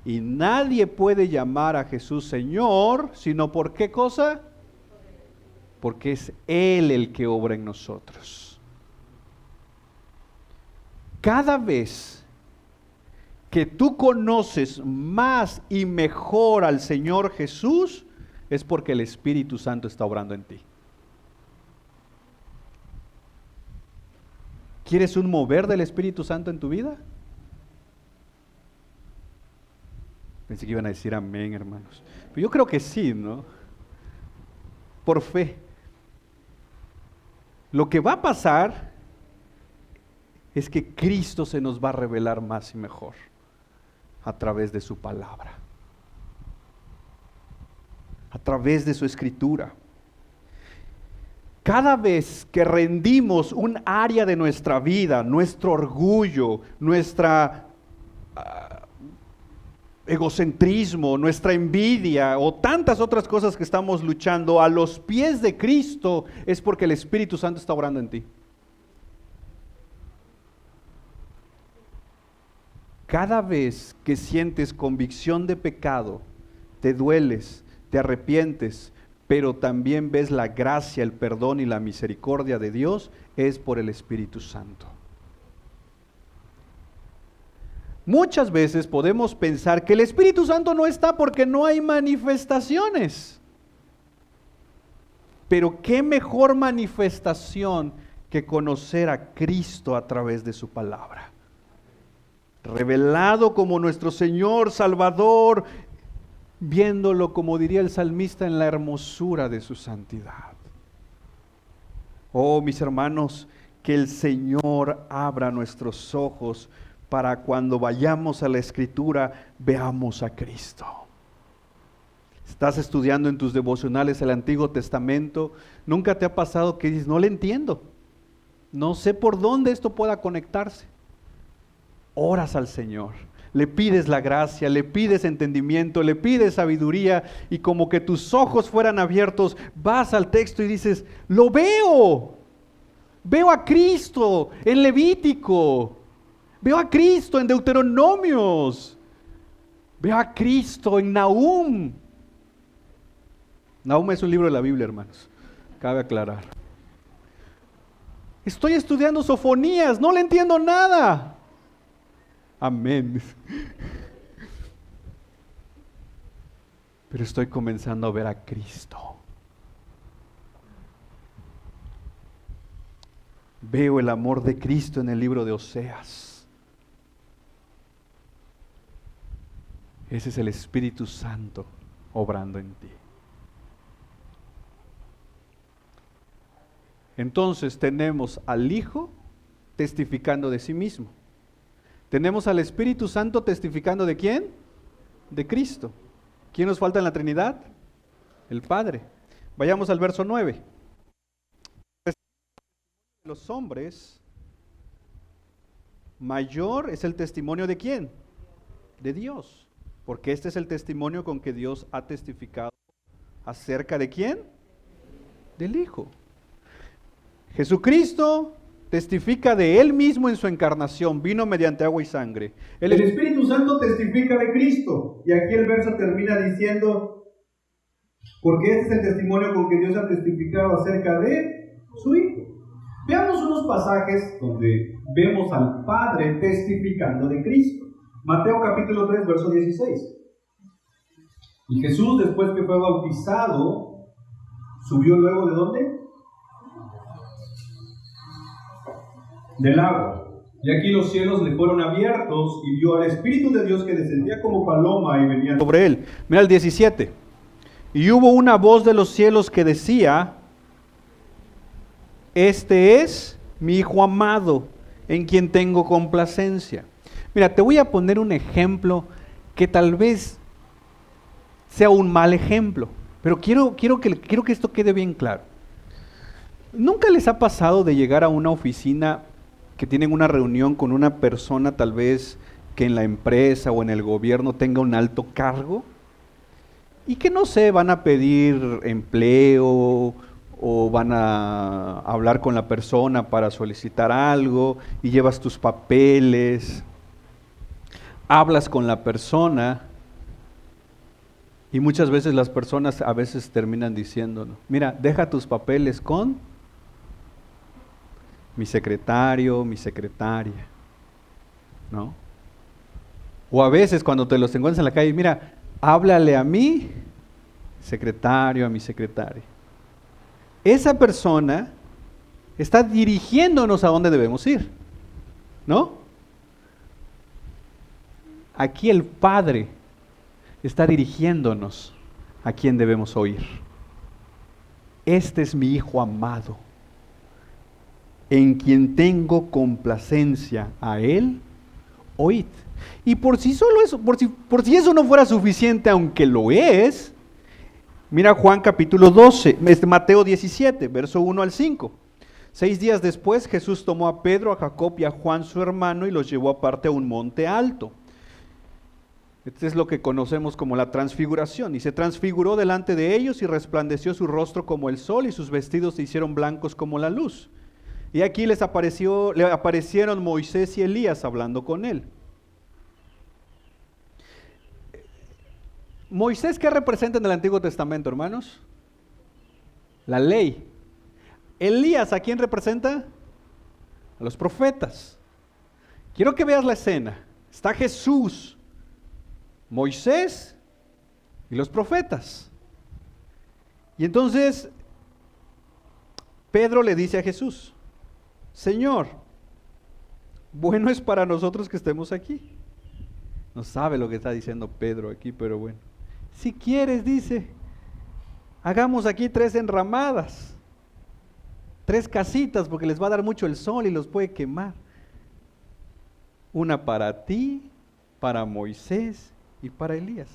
Y nadie puede llamar a Jesús Señor, sino ¿por qué cosa? Porque es Él el que obra en nosotros. Cada vez que tú conoces más y mejor al Señor Jesús, es porque el Espíritu Santo está obrando en ti. ¿Quieres un mover del Espíritu Santo en tu vida? Pensé que iban a decir amén, hermanos. Pero yo creo que sí, ¿no? Por fe. Lo que va a pasar es que Cristo se nos va a revelar más y mejor a través de su palabra, a través de su escritura. Cada vez que rendimos un área de nuestra vida, nuestro orgullo, nuestra egocentrismo, nuestra envidia o tantas otras cosas que estamos luchando a los pies de Cristo, es porque el Espíritu Santo está obrando en ti. Cada vez que sientes convicción de pecado, te dueles, te arrepientes, pero también ves la gracia, el perdón y la misericordia de Dios, es por el Espíritu Santo. Muchas veces podemos pensar que el Espíritu Santo no está porque no hay manifestaciones. Pero qué mejor manifestación que conocer a Cristo a través de su palabra. Revelado como nuestro Señor, Salvador, viéndolo, como diría el salmista, en la hermosura de su santidad. Oh, mis hermanos, que el Señor abra nuestros ojos para cuando vayamos a la Escritura, veamos a Cristo. Estás estudiando en tus devocionales el Antiguo Testamento, ¿nunca te ha pasado que dices, no le entiendo? No sé por dónde esto pueda conectarse. Oras al Señor, le pides la gracia, le pides entendimiento, le pides sabiduría, y como que tus ojos fueran abiertos, vas al texto y dices, lo veo a Cristo en Levítico, veo a Cristo en Deuteronomios, veo a Cristo en Nahum. Nahum es un libro de la Biblia, hermanos, cabe aclarar. Estoy estudiando Sofonías, no le entiendo nada. Amén. Pero estoy comenzando a ver a Cristo. Veo el amor de Cristo en el libro de Oseas. Ese es el Espíritu Santo obrando en ti. Entonces tenemos al Hijo testificando de sí mismo. Tenemos al Espíritu Santo testificando ¿de quién? De Cristo. ¿Quién nos falta en la Trinidad? El Padre. Vayamos al verso 9. Los hombres, mayor es el testimonio ¿de quién? De Dios. Porque este es el testimonio con que Dios ha testificado acerca ¿de quién? Del Hijo. Jesucristo testifica de Él mismo en su encarnación, vino mediante agua y sangre. El Espíritu Santo testifica de Cristo. Y aquí el verso termina diciendo, porque este es el testimonio con que Dios ha testificado acerca de su Hijo. Veamos unos pasajes donde vemos al Padre testificando de Cristo. Mateo capítulo 3, verso 16. Y Jesús, después que fue bautizado, subió luego ¿de dónde? Del agua. Y aquí los cielos le fueron abiertos y vio al Espíritu de Dios que descendía como paloma y venía sobre él. Mira el 17. Y hubo una voz de los cielos que decía, este es mi Hijo amado, en quien tengo complacencia. Mira, te voy a poner un ejemplo que tal vez sea un mal ejemplo, pero quiero que esto quede bien claro. ¿Nunca les ha pasado de llegar a una oficina que tienen una reunión con una persona tal vez que en la empresa o en el gobierno tenga un alto cargo? Y que no sé, van a pedir empleo o van a hablar con la persona para solicitar algo y llevas tus papeles, hablas con la persona y muchas veces las personas a veces terminan diciendo, mira, deja tus papeles con mi secretario, mi secretaria, ¿no? O a veces cuando te los encuentras en la calle, mira, háblale a mi secretario, a mi secretaria. Esa persona está dirigiéndonos a dónde debemos ir. ¿no? Aquí el Padre está dirigiéndonos a quien debemos oír. Este es mi Hijo amado, en quien tengo complacencia, a Él oíd. Y por si eso no fuera suficiente, aunque lo es, mira Juan capítulo 12, Mateo 17, verso 1 al 5. 6 días después, Jesús tomó a Pedro, a Jacob y a Juan su hermano y los llevó aparte a un monte alto. Este es lo que conocemos como la transfiguración. Y se transfiguró delante de ellos y resplandeció su rostro como el sol y sus vestidos se hicieron blancos como la luz. Y aquí le aparecieron Moisés y Elías hablando con él. Moisés, ¿qué representa en el Antiguo Testamento, hermanos? La ley. Elías, ¿a quién representa? A los profetas. Quiero que veas la escena. Está Jesús, Moisés y los profetas. Y entonces Pedro le dice a Jesús: Señor, bueno es para nosotros que estemos aquí. No sabe lo que está diciendo Pedro aquí, pero bueno. Si quieres, dice, hagamos aquí 3 enramadas, 3 casitas, porque les va a dar mucho el sol y los puede quemar. Una para ti, para Moisés y para Elías.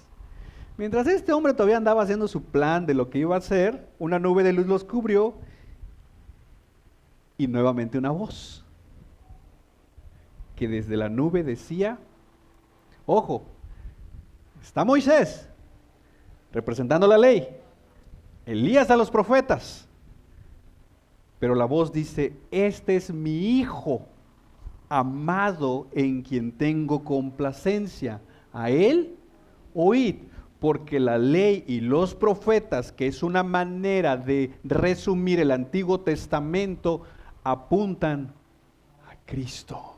Mientras este hombre todavía andaba haciendo su plan de lo que iba a hacer, una nube de luz los cubrió y nuevamente una voz que desde la nube decía: ojo, está Moisés representando la ley, Elías a los profetas, pero la voz dice: este es mi Hijo amado en quien tengo complacencia, a Él oíd. Porque la ley y los profetas, que es una manera de resumir el Antiguo Testamento, apuntan a Cristo.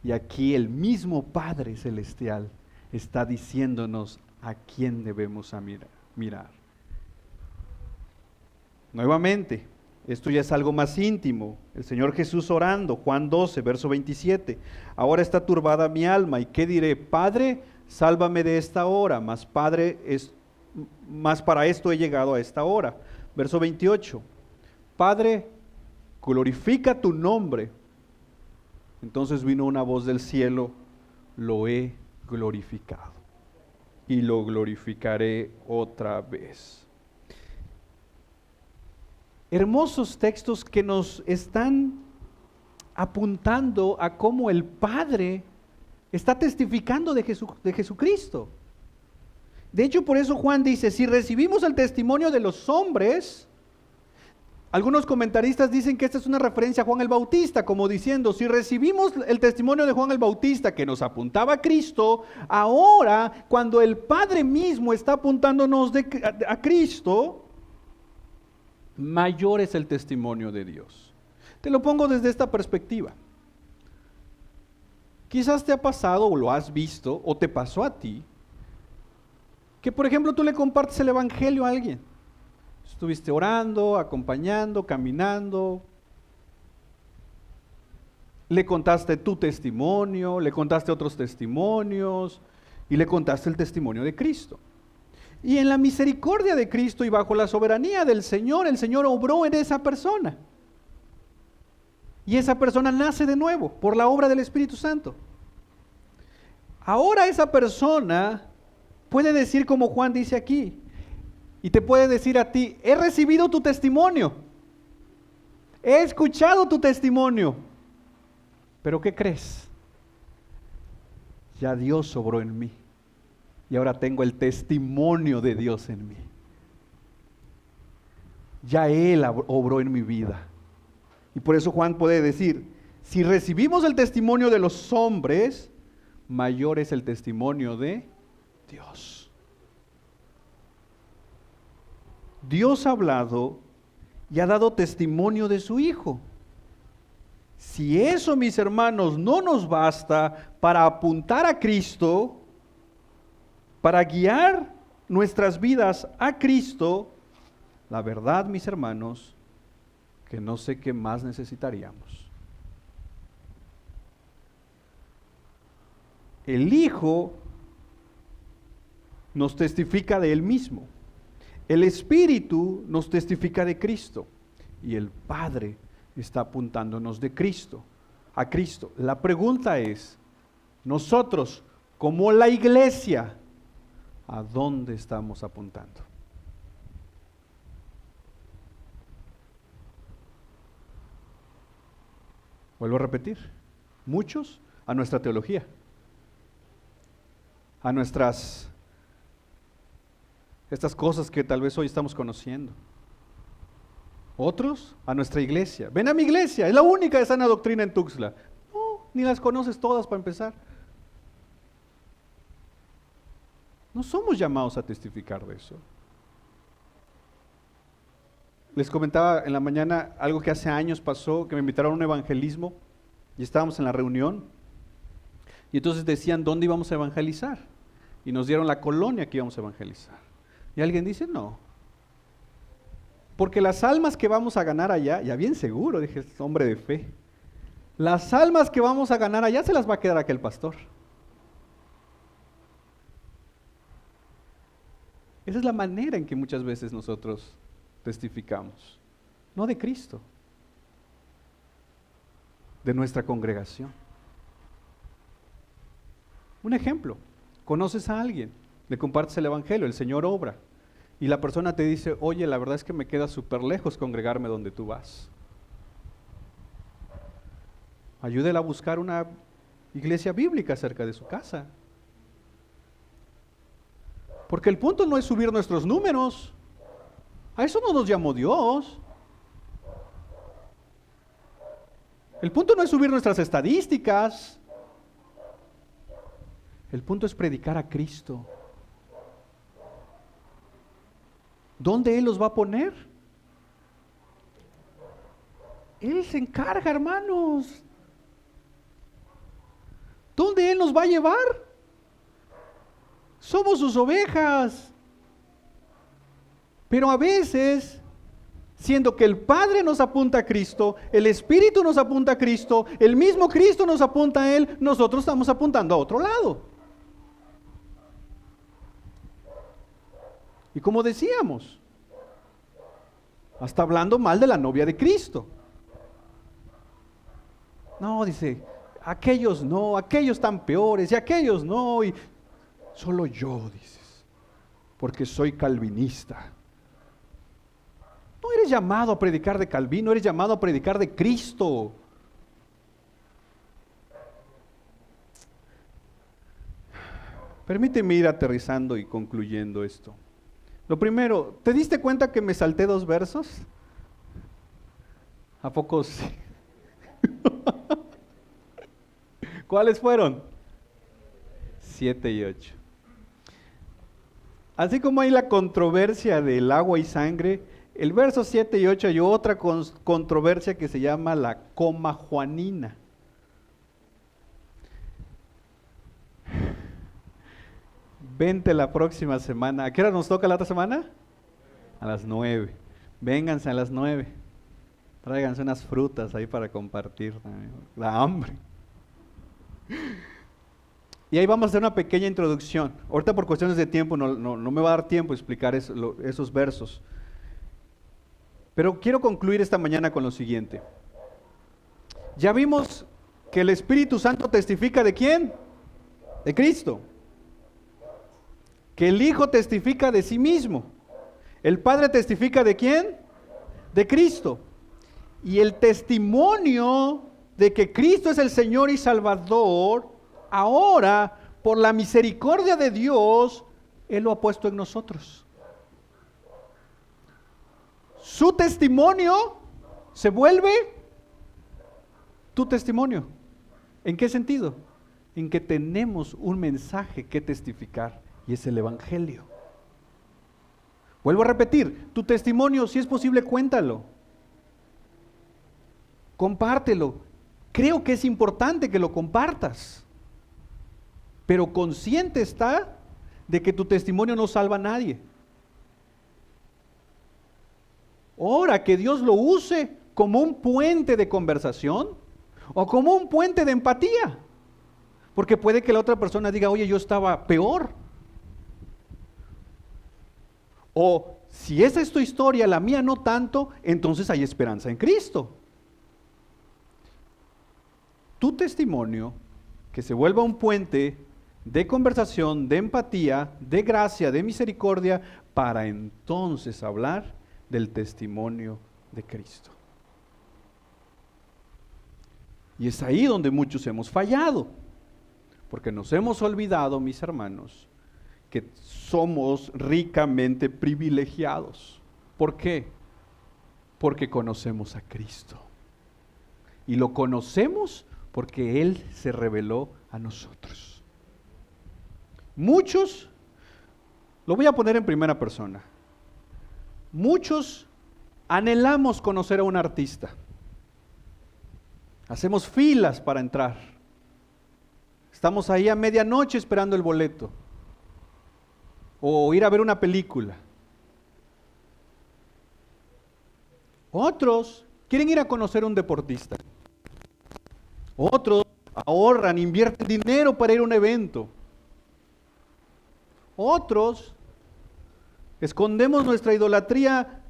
Y aquí el mismo Padre Celestial está diciéndonos a quién debemos mirar. Nuevamente, esto ya es algo más íntimo. El Señor Jesús orando, Juan 12, verso 27. Ahora está turbada mi alma, ¿y qué diré? Padre, sálvame de esta hora, mas para esto he llegado a esta hora. Verso 28. Padre, glorifica tu nombre. Entonces vino una voz del cielo: lo he glorificado y lo glorificaré otra vez. Hermosos textos que nos están apuntando a cómo el Padre está testificando de Jesucristo. De hecho, por eso Juan dice: si recibimos el testimonio de los hombres, algunos comentaristas dicen que esta es una referencia a Juan el Bautista, como diciendo: si recibimos el testimonio de Juan el Bautista que nos apuntaba a Cristo, ahora cuando el Padre mismo está apuntándonos a Cristo, mayor es el testimonio de Dios. Te lo pongo desde esta perspectiva. Quizás te ha pasado o lo has visto o te pasó a ti que, por ejemplo, tú le compartes el evangelio a alguien. Estuviste orando, acompañando, caminando, le contaste tu testimonio, le contaste otros testimonios y le contaste el testimonio de Cristo. Y en la misericordia de Cristo y bajo la soberanía del Señor, el Señor obró en esa persona. Y esa persona nace de nuevo por la obra del Espíritu Santo. Ahora esa persona puede decir como Juan dice aquí, y te puede decir a ti: he recibido tu testimonio, he escuchado tu testimonio, pero ¿qué crees? Ya Dios obró en mí. Y ahora tengo el testimonio de Dios en mí. Ya Él obró en mi vida. Y por eso Juan puede decir: si recibimos el testimonio de los hombres, mayor es el testimonio de Dios. Dios ha hablado y ha dado testimonio de su Hijo. Si eso, mis hermanos, no nos basta para apuntar a Cristo, para guiar nuestras vidas a Cristo, la verdad, mis hermanos, que no sé qué más necesitaríamos. El Hijo nos testifica de Él mismo. El Espíritu nos testifica de Cristo. Y el Padre está apuntándonos de Cristo, a Cristo. La pregunta es, nosotros, como la iglesia, ¿a dónde estamos apuntando? Vuelvo a repetir, muchos a nuestra teología, a estas cosas que tal vez hoy estamos conociendo. Otros a nuestra iglesia. Ven a mi iglesia, es la única de sana doctrina en Tuxtla. No, ni las conoces todas para empezar. No somos llamados a testificar de eso. Les comentaba en la mañana algo que hace años pasó, que me invitaron a un evangelismo y estábamos en la reunión y entonces decían dónde íbamos a evangelizar y nos dieron la colonia que íbamos a evangelizar. Y alguien dice no, porque las almas que vamos a ganar allá, ya bien seguro, dije, es hombre de fe, las almas que vamos a ganar allá se las va a quedar aquel pastor. Esa es la manera en que muchas veces nosotros testificamos, no de Cristo, de nuestra congregación. Un ejemplo, conoces a alguien, le compartes el evangelio, el Señor obra, y la persona te dice, oye, la verdad es que me queda súper lejos congregarme donde tú vas. Ayúdela a buscar una iglesia bíblica cerca de su casa. Porque el punto no es subir nuestros números. A eso no nos llamó Dios. El punto no es subir nuestras estadísticas. El punto es predicar a Cristo. ¿Dónde Él los va a poner? Él se encarga, hermanos. ¿Dónde Él nos va a llevar? Somos sus ovejas. Pero a veces, siendo que el Padre nos apunta a Cristo, el Espíritu nos apunta a Cristo, el mismo Cristo nos apunta a Él, nosotros estamos apuntando a otro lado. Y como decíamos, hasta hablando mal de la novia de Cristo. No, dice, aquellos no, aquellos tan peores y aquellos no, y solo yo, dices, porque soy calvinista. No eres llamado a predicar de Calvino, eres llamado a predicar de Cristo. Permíteme ir aterrizando y concluyendo esto. Lo primero, ¿te diste cuenta que me salté 2 versos? ¿A poco sí? ¿Cuáles fueron? 7 y 8. Así como hay la controversia del agua y sangre, el verso 7 y 8 hay otra controversia que se llama la coma juanina. Vente la próxima semana. ¿A qué hora nos toca la otra semana? A las 9. Vénganse a las 9. Tráiganse unas frutas ahí para compartir. La hambre. Y ahí vamos a hacer una pequeña introducción. Ahorita por cuestiones de tiempo no me va a dar tiempo a explicar esos versos. Pero quiero concluir esta mañana con lo siguiente. Ya vimos que el Espíritu Santo testifica ¿de quién? De Cristo. Que el Hijo testifica de sí mismo. El Padre testifica ¿de quién? De Cristo. Y el testimonio de que Cristo es el Señor y Salvador, ahora, por la misericordia de Dios, Él lo ha puesto en nosotros. Su testimonio se vuelve tu testimonio. ¿En qué sentido? En que tenemos un mensaje que testificar. Y es el Evangelio. Vuelvo a repetir, tu testimonio, si es posible, cuéntalo. Compártelo. Creo que es importante que lo compartas. Pero consciente está de que tu testimonio no salva a nadie. Ora que Dios lo use como un puente de conversación o como un puente de empatía. Porque puede que la otra persona diga, oye, yo estaba peor. O si esa es tu historia, la mía no tanto, entonces hay esperanza en Cristo. Tu testimonio, que se vuelva un puente de conversación, de empatía, de gracia, de misericordia, para entonces hablar del testimonio de Cristo. Y es ahí donde muchos hemos fallado, porque nos hemos olvidado, mis hermanos, que somos ricamente privilegiados. ¿Por qué? Porque conocemos a Cristo. Y lo conocemos porque Él se reveló a nosotros. Muchos, lo voy a poner en primera persona, muchos anhelamos conocer a un artista. Hacemos filas para entrar. Estamos ahí a medianoche esperando el boleto. O ir a ver una película. Otros quieren ir a conocer a un deportista. Otros ahorran, invierten dinero para ir a un evento. Otros escondemos nuestra idolatría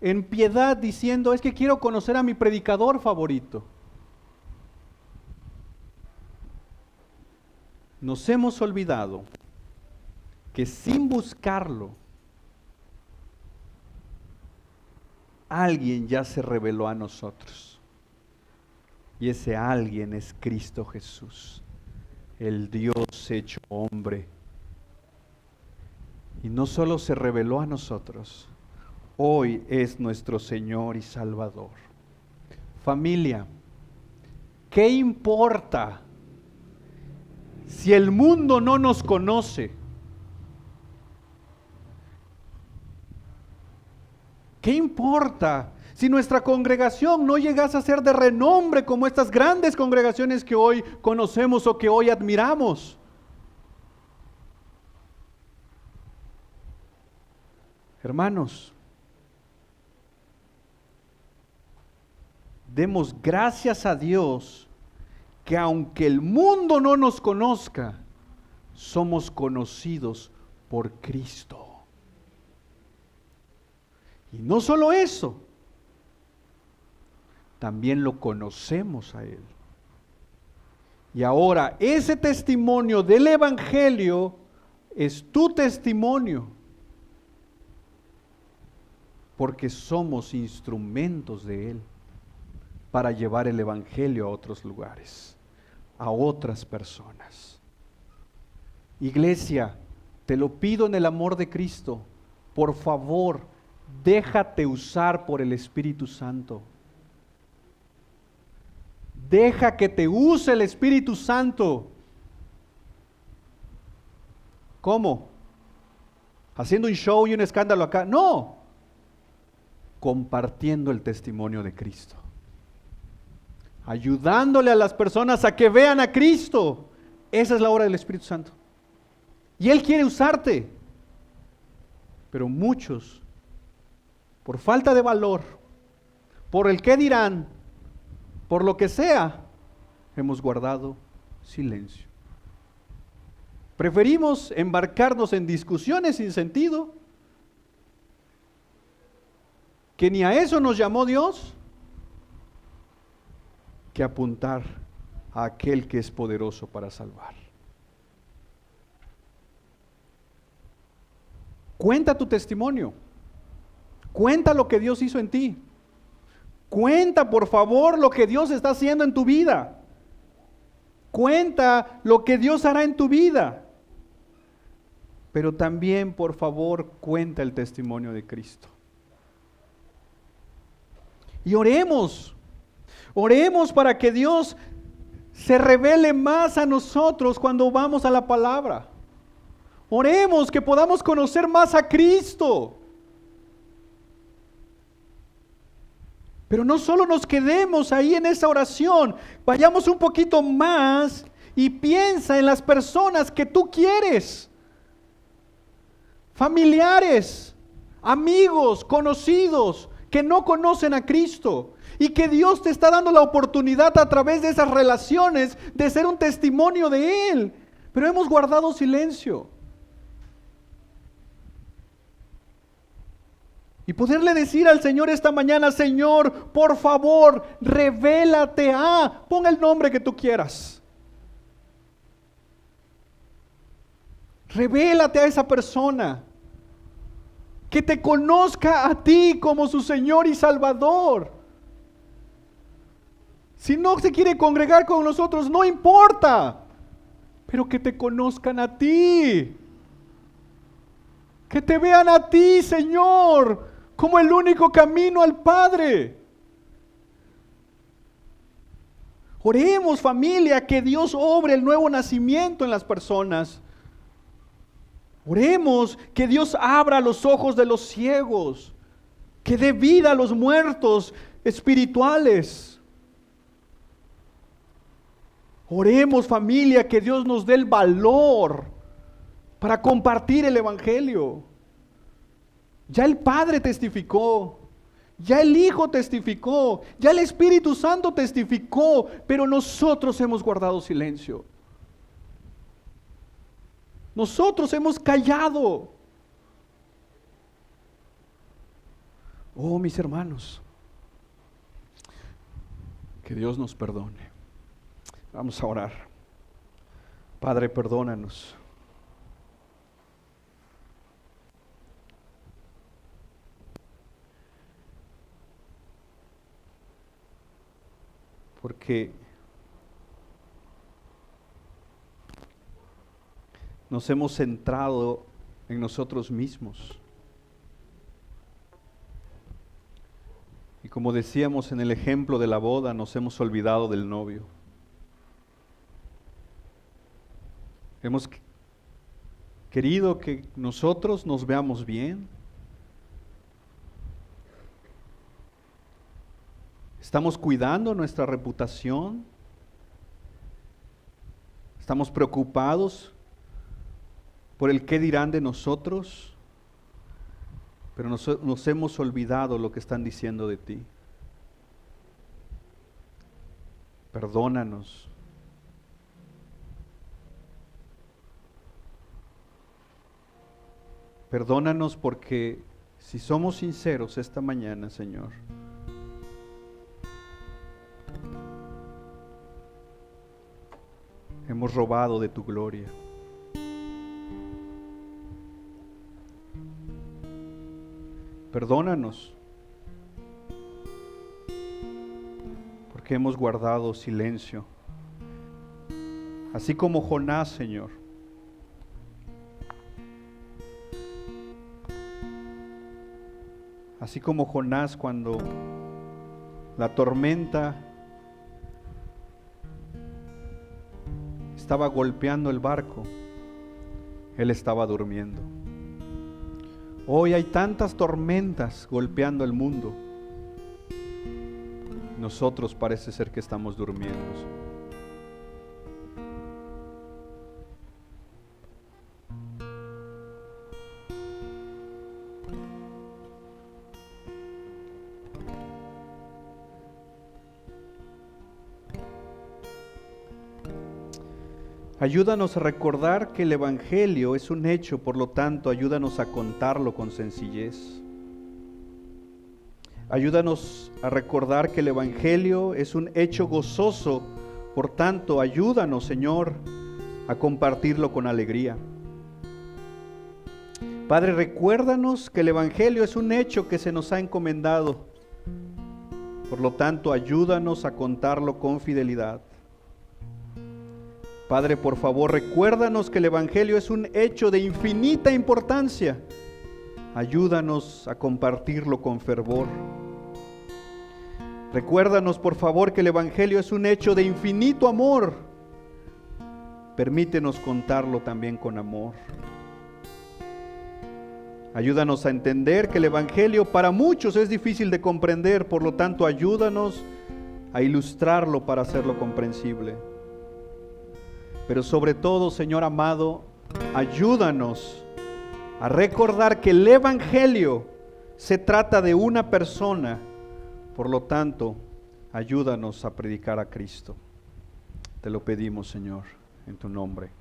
en piedad diciendo, es que quiero conocer a mi predicador favorito. Nos hemos olvidado que sin buscarlo, alguien ya se reveló a nosotros. Y ese alguien es Cristo Jesús, el Dios hecho hombre. Y no solo se reveló a nosotros, hoy es nuestro Señor y Salvador. Familia, ¿qué importa si el mundo no nos conoce? ¿Qué importa si nuestra congregación no llegase a ser de renombre como estas grandes congregaciones que hoy conocemos o que hoy admiramos? Hermanos, demos gracias a Dios que aunque el mundo no nos conozca, somos conocidos por Cristo. Y no solo eso, también lo conocemos a Él. Y ahora ese testimonio del Evangelio es tu testimonio, porque somos instrumentos de Él para llevar el Evangelio a otros lugares, a otras personas. Iglesia, te lo pido en el amor de Cristo, por favor, déjate usar por el Espíritu Santo. Deja que te use el Espíritu Santo. ¿Cómo? ¿Haciendo un show y un escándalo acá? No. Compartiendo el testimonio de Cristo. Ayudándole a las personas a que vean a Cristo. Esa es la obra del Espíritu Santo. Y Él quiere usarte. Pero muchos, por falta de valor, por el qué dirán, por lo que sea, hemos guardado silencio. Preferimos embarcarnos en discusiones sin sentido, que ni a eso nos llamó Dios, que apuntar a aquel que es poderoso para salvar. Cuenta tu testimonio. Cuenta lo que Dios hizo en ti. Cuenta, por favor, lo que Dios está haciendo en tu vida. Cuenta lo que Dios hará en tu vida. Pero también, por favor, cuenta el testimonio de Cristo. Y oremos. Oremos para que Dios se revele más a nosotros cuando vamos a la palabra. Oremos que podamos conocer más a Cristo. Pero no solo nos quedemos ahí en esa oración, vayamos un poquito más y piensa en las personas que tú quieres. Familiares, amigos, conocidos, que no conocen a Cristo y que Dios te está dando la oportunidad a través de esas relaciones de ser un testimonio de Él, pero hemos guardado silencio. Y poderle decir al Señor esta mañana: Señor, por favor, revélate a, pon el nombre que tú quieras. Revélate a esa persona, que te conozca a ti como su Señor y Salvador. Si no se quiere congregar con nosotros, no importa, pero que te conozcan a ti, que te vean a ti, Señor, como el único camino al Padre. Oremos, familia, que Dios obre el nuevo nacimiento en las personas. Oremos que Dios abra los ojos de los ciegos, que dé vida a los muertos espirituales. Oremos, familia, que Dios nos dé el valor para compartir el Evangelio. Ya el Padre testificó, ya el Hijo testificó, ya el Espíritu Santo testificó, pero nosotros hemos guardado silencio. Nosotros hemos callado. Oh, mis hermanos, que Dios nos perdone. Vamos a orar. Padre, perdónanos. Porque nos hemos centrado en nosotros mismos. Y como decíamos en el ejemplo de la boda, nos hemos olvidado del novio. Hemos querido que nosotros nos veamos bien. Estamos cuidando nuestra reputación. Estamos preocupados por el qué dirán de nosotros, pero nos hemos olvidado lo que están diciendo de ti. Perdónanos. Perdónanos porque si somos sinceros esta mañana, Señor, hemos robado de tu gloria. Perdónanos porque hemos guardado silencio, así como Jonás, Señor. Así como Jonás, cuando la tormenta estaba golpeando el barco, él estaba durmiendo. Hoy hay tantas tormentas golpeando el mundo. Nosotros parece ser que estamos durmiendo. Ayúdanos a recordar que el Evangelio es un hecho, por lo tanto, ayúdanos a contarlo con sencillez. Ayúdanos a recordar que el Evangelio es un hecho gozoso, por tanto, ayúdanos, Señor, a compartirlo con alegría. Padre, recuérdanos que el Evangelio es un hecho que se nos ha encomendado, por lo tanto, ayúdanos a contarlo con fidelidad. Padre, por favor, recuérdanos que el Evangelio es un hecho de infinita importancia. Ayúdanos a compartirlo con fervor. Recuérdanos, por favor, que el Evangelio es un hecho de infinito amor. Permítenos contarlo también con amor. Ayúdanos a entender que el Evangelio para muchos es difícil de comprender, por lo tanto, ayúdanos a ilustrarlo para hacerlo comprensible. Pero sobre todo, Señor amado, ayúdanos a recordar que el Evangelio Se trata de una persona, por lo tanto, ayúdanos a predicar a Cristo. Te lo pedimos, Señor, en tu nombre.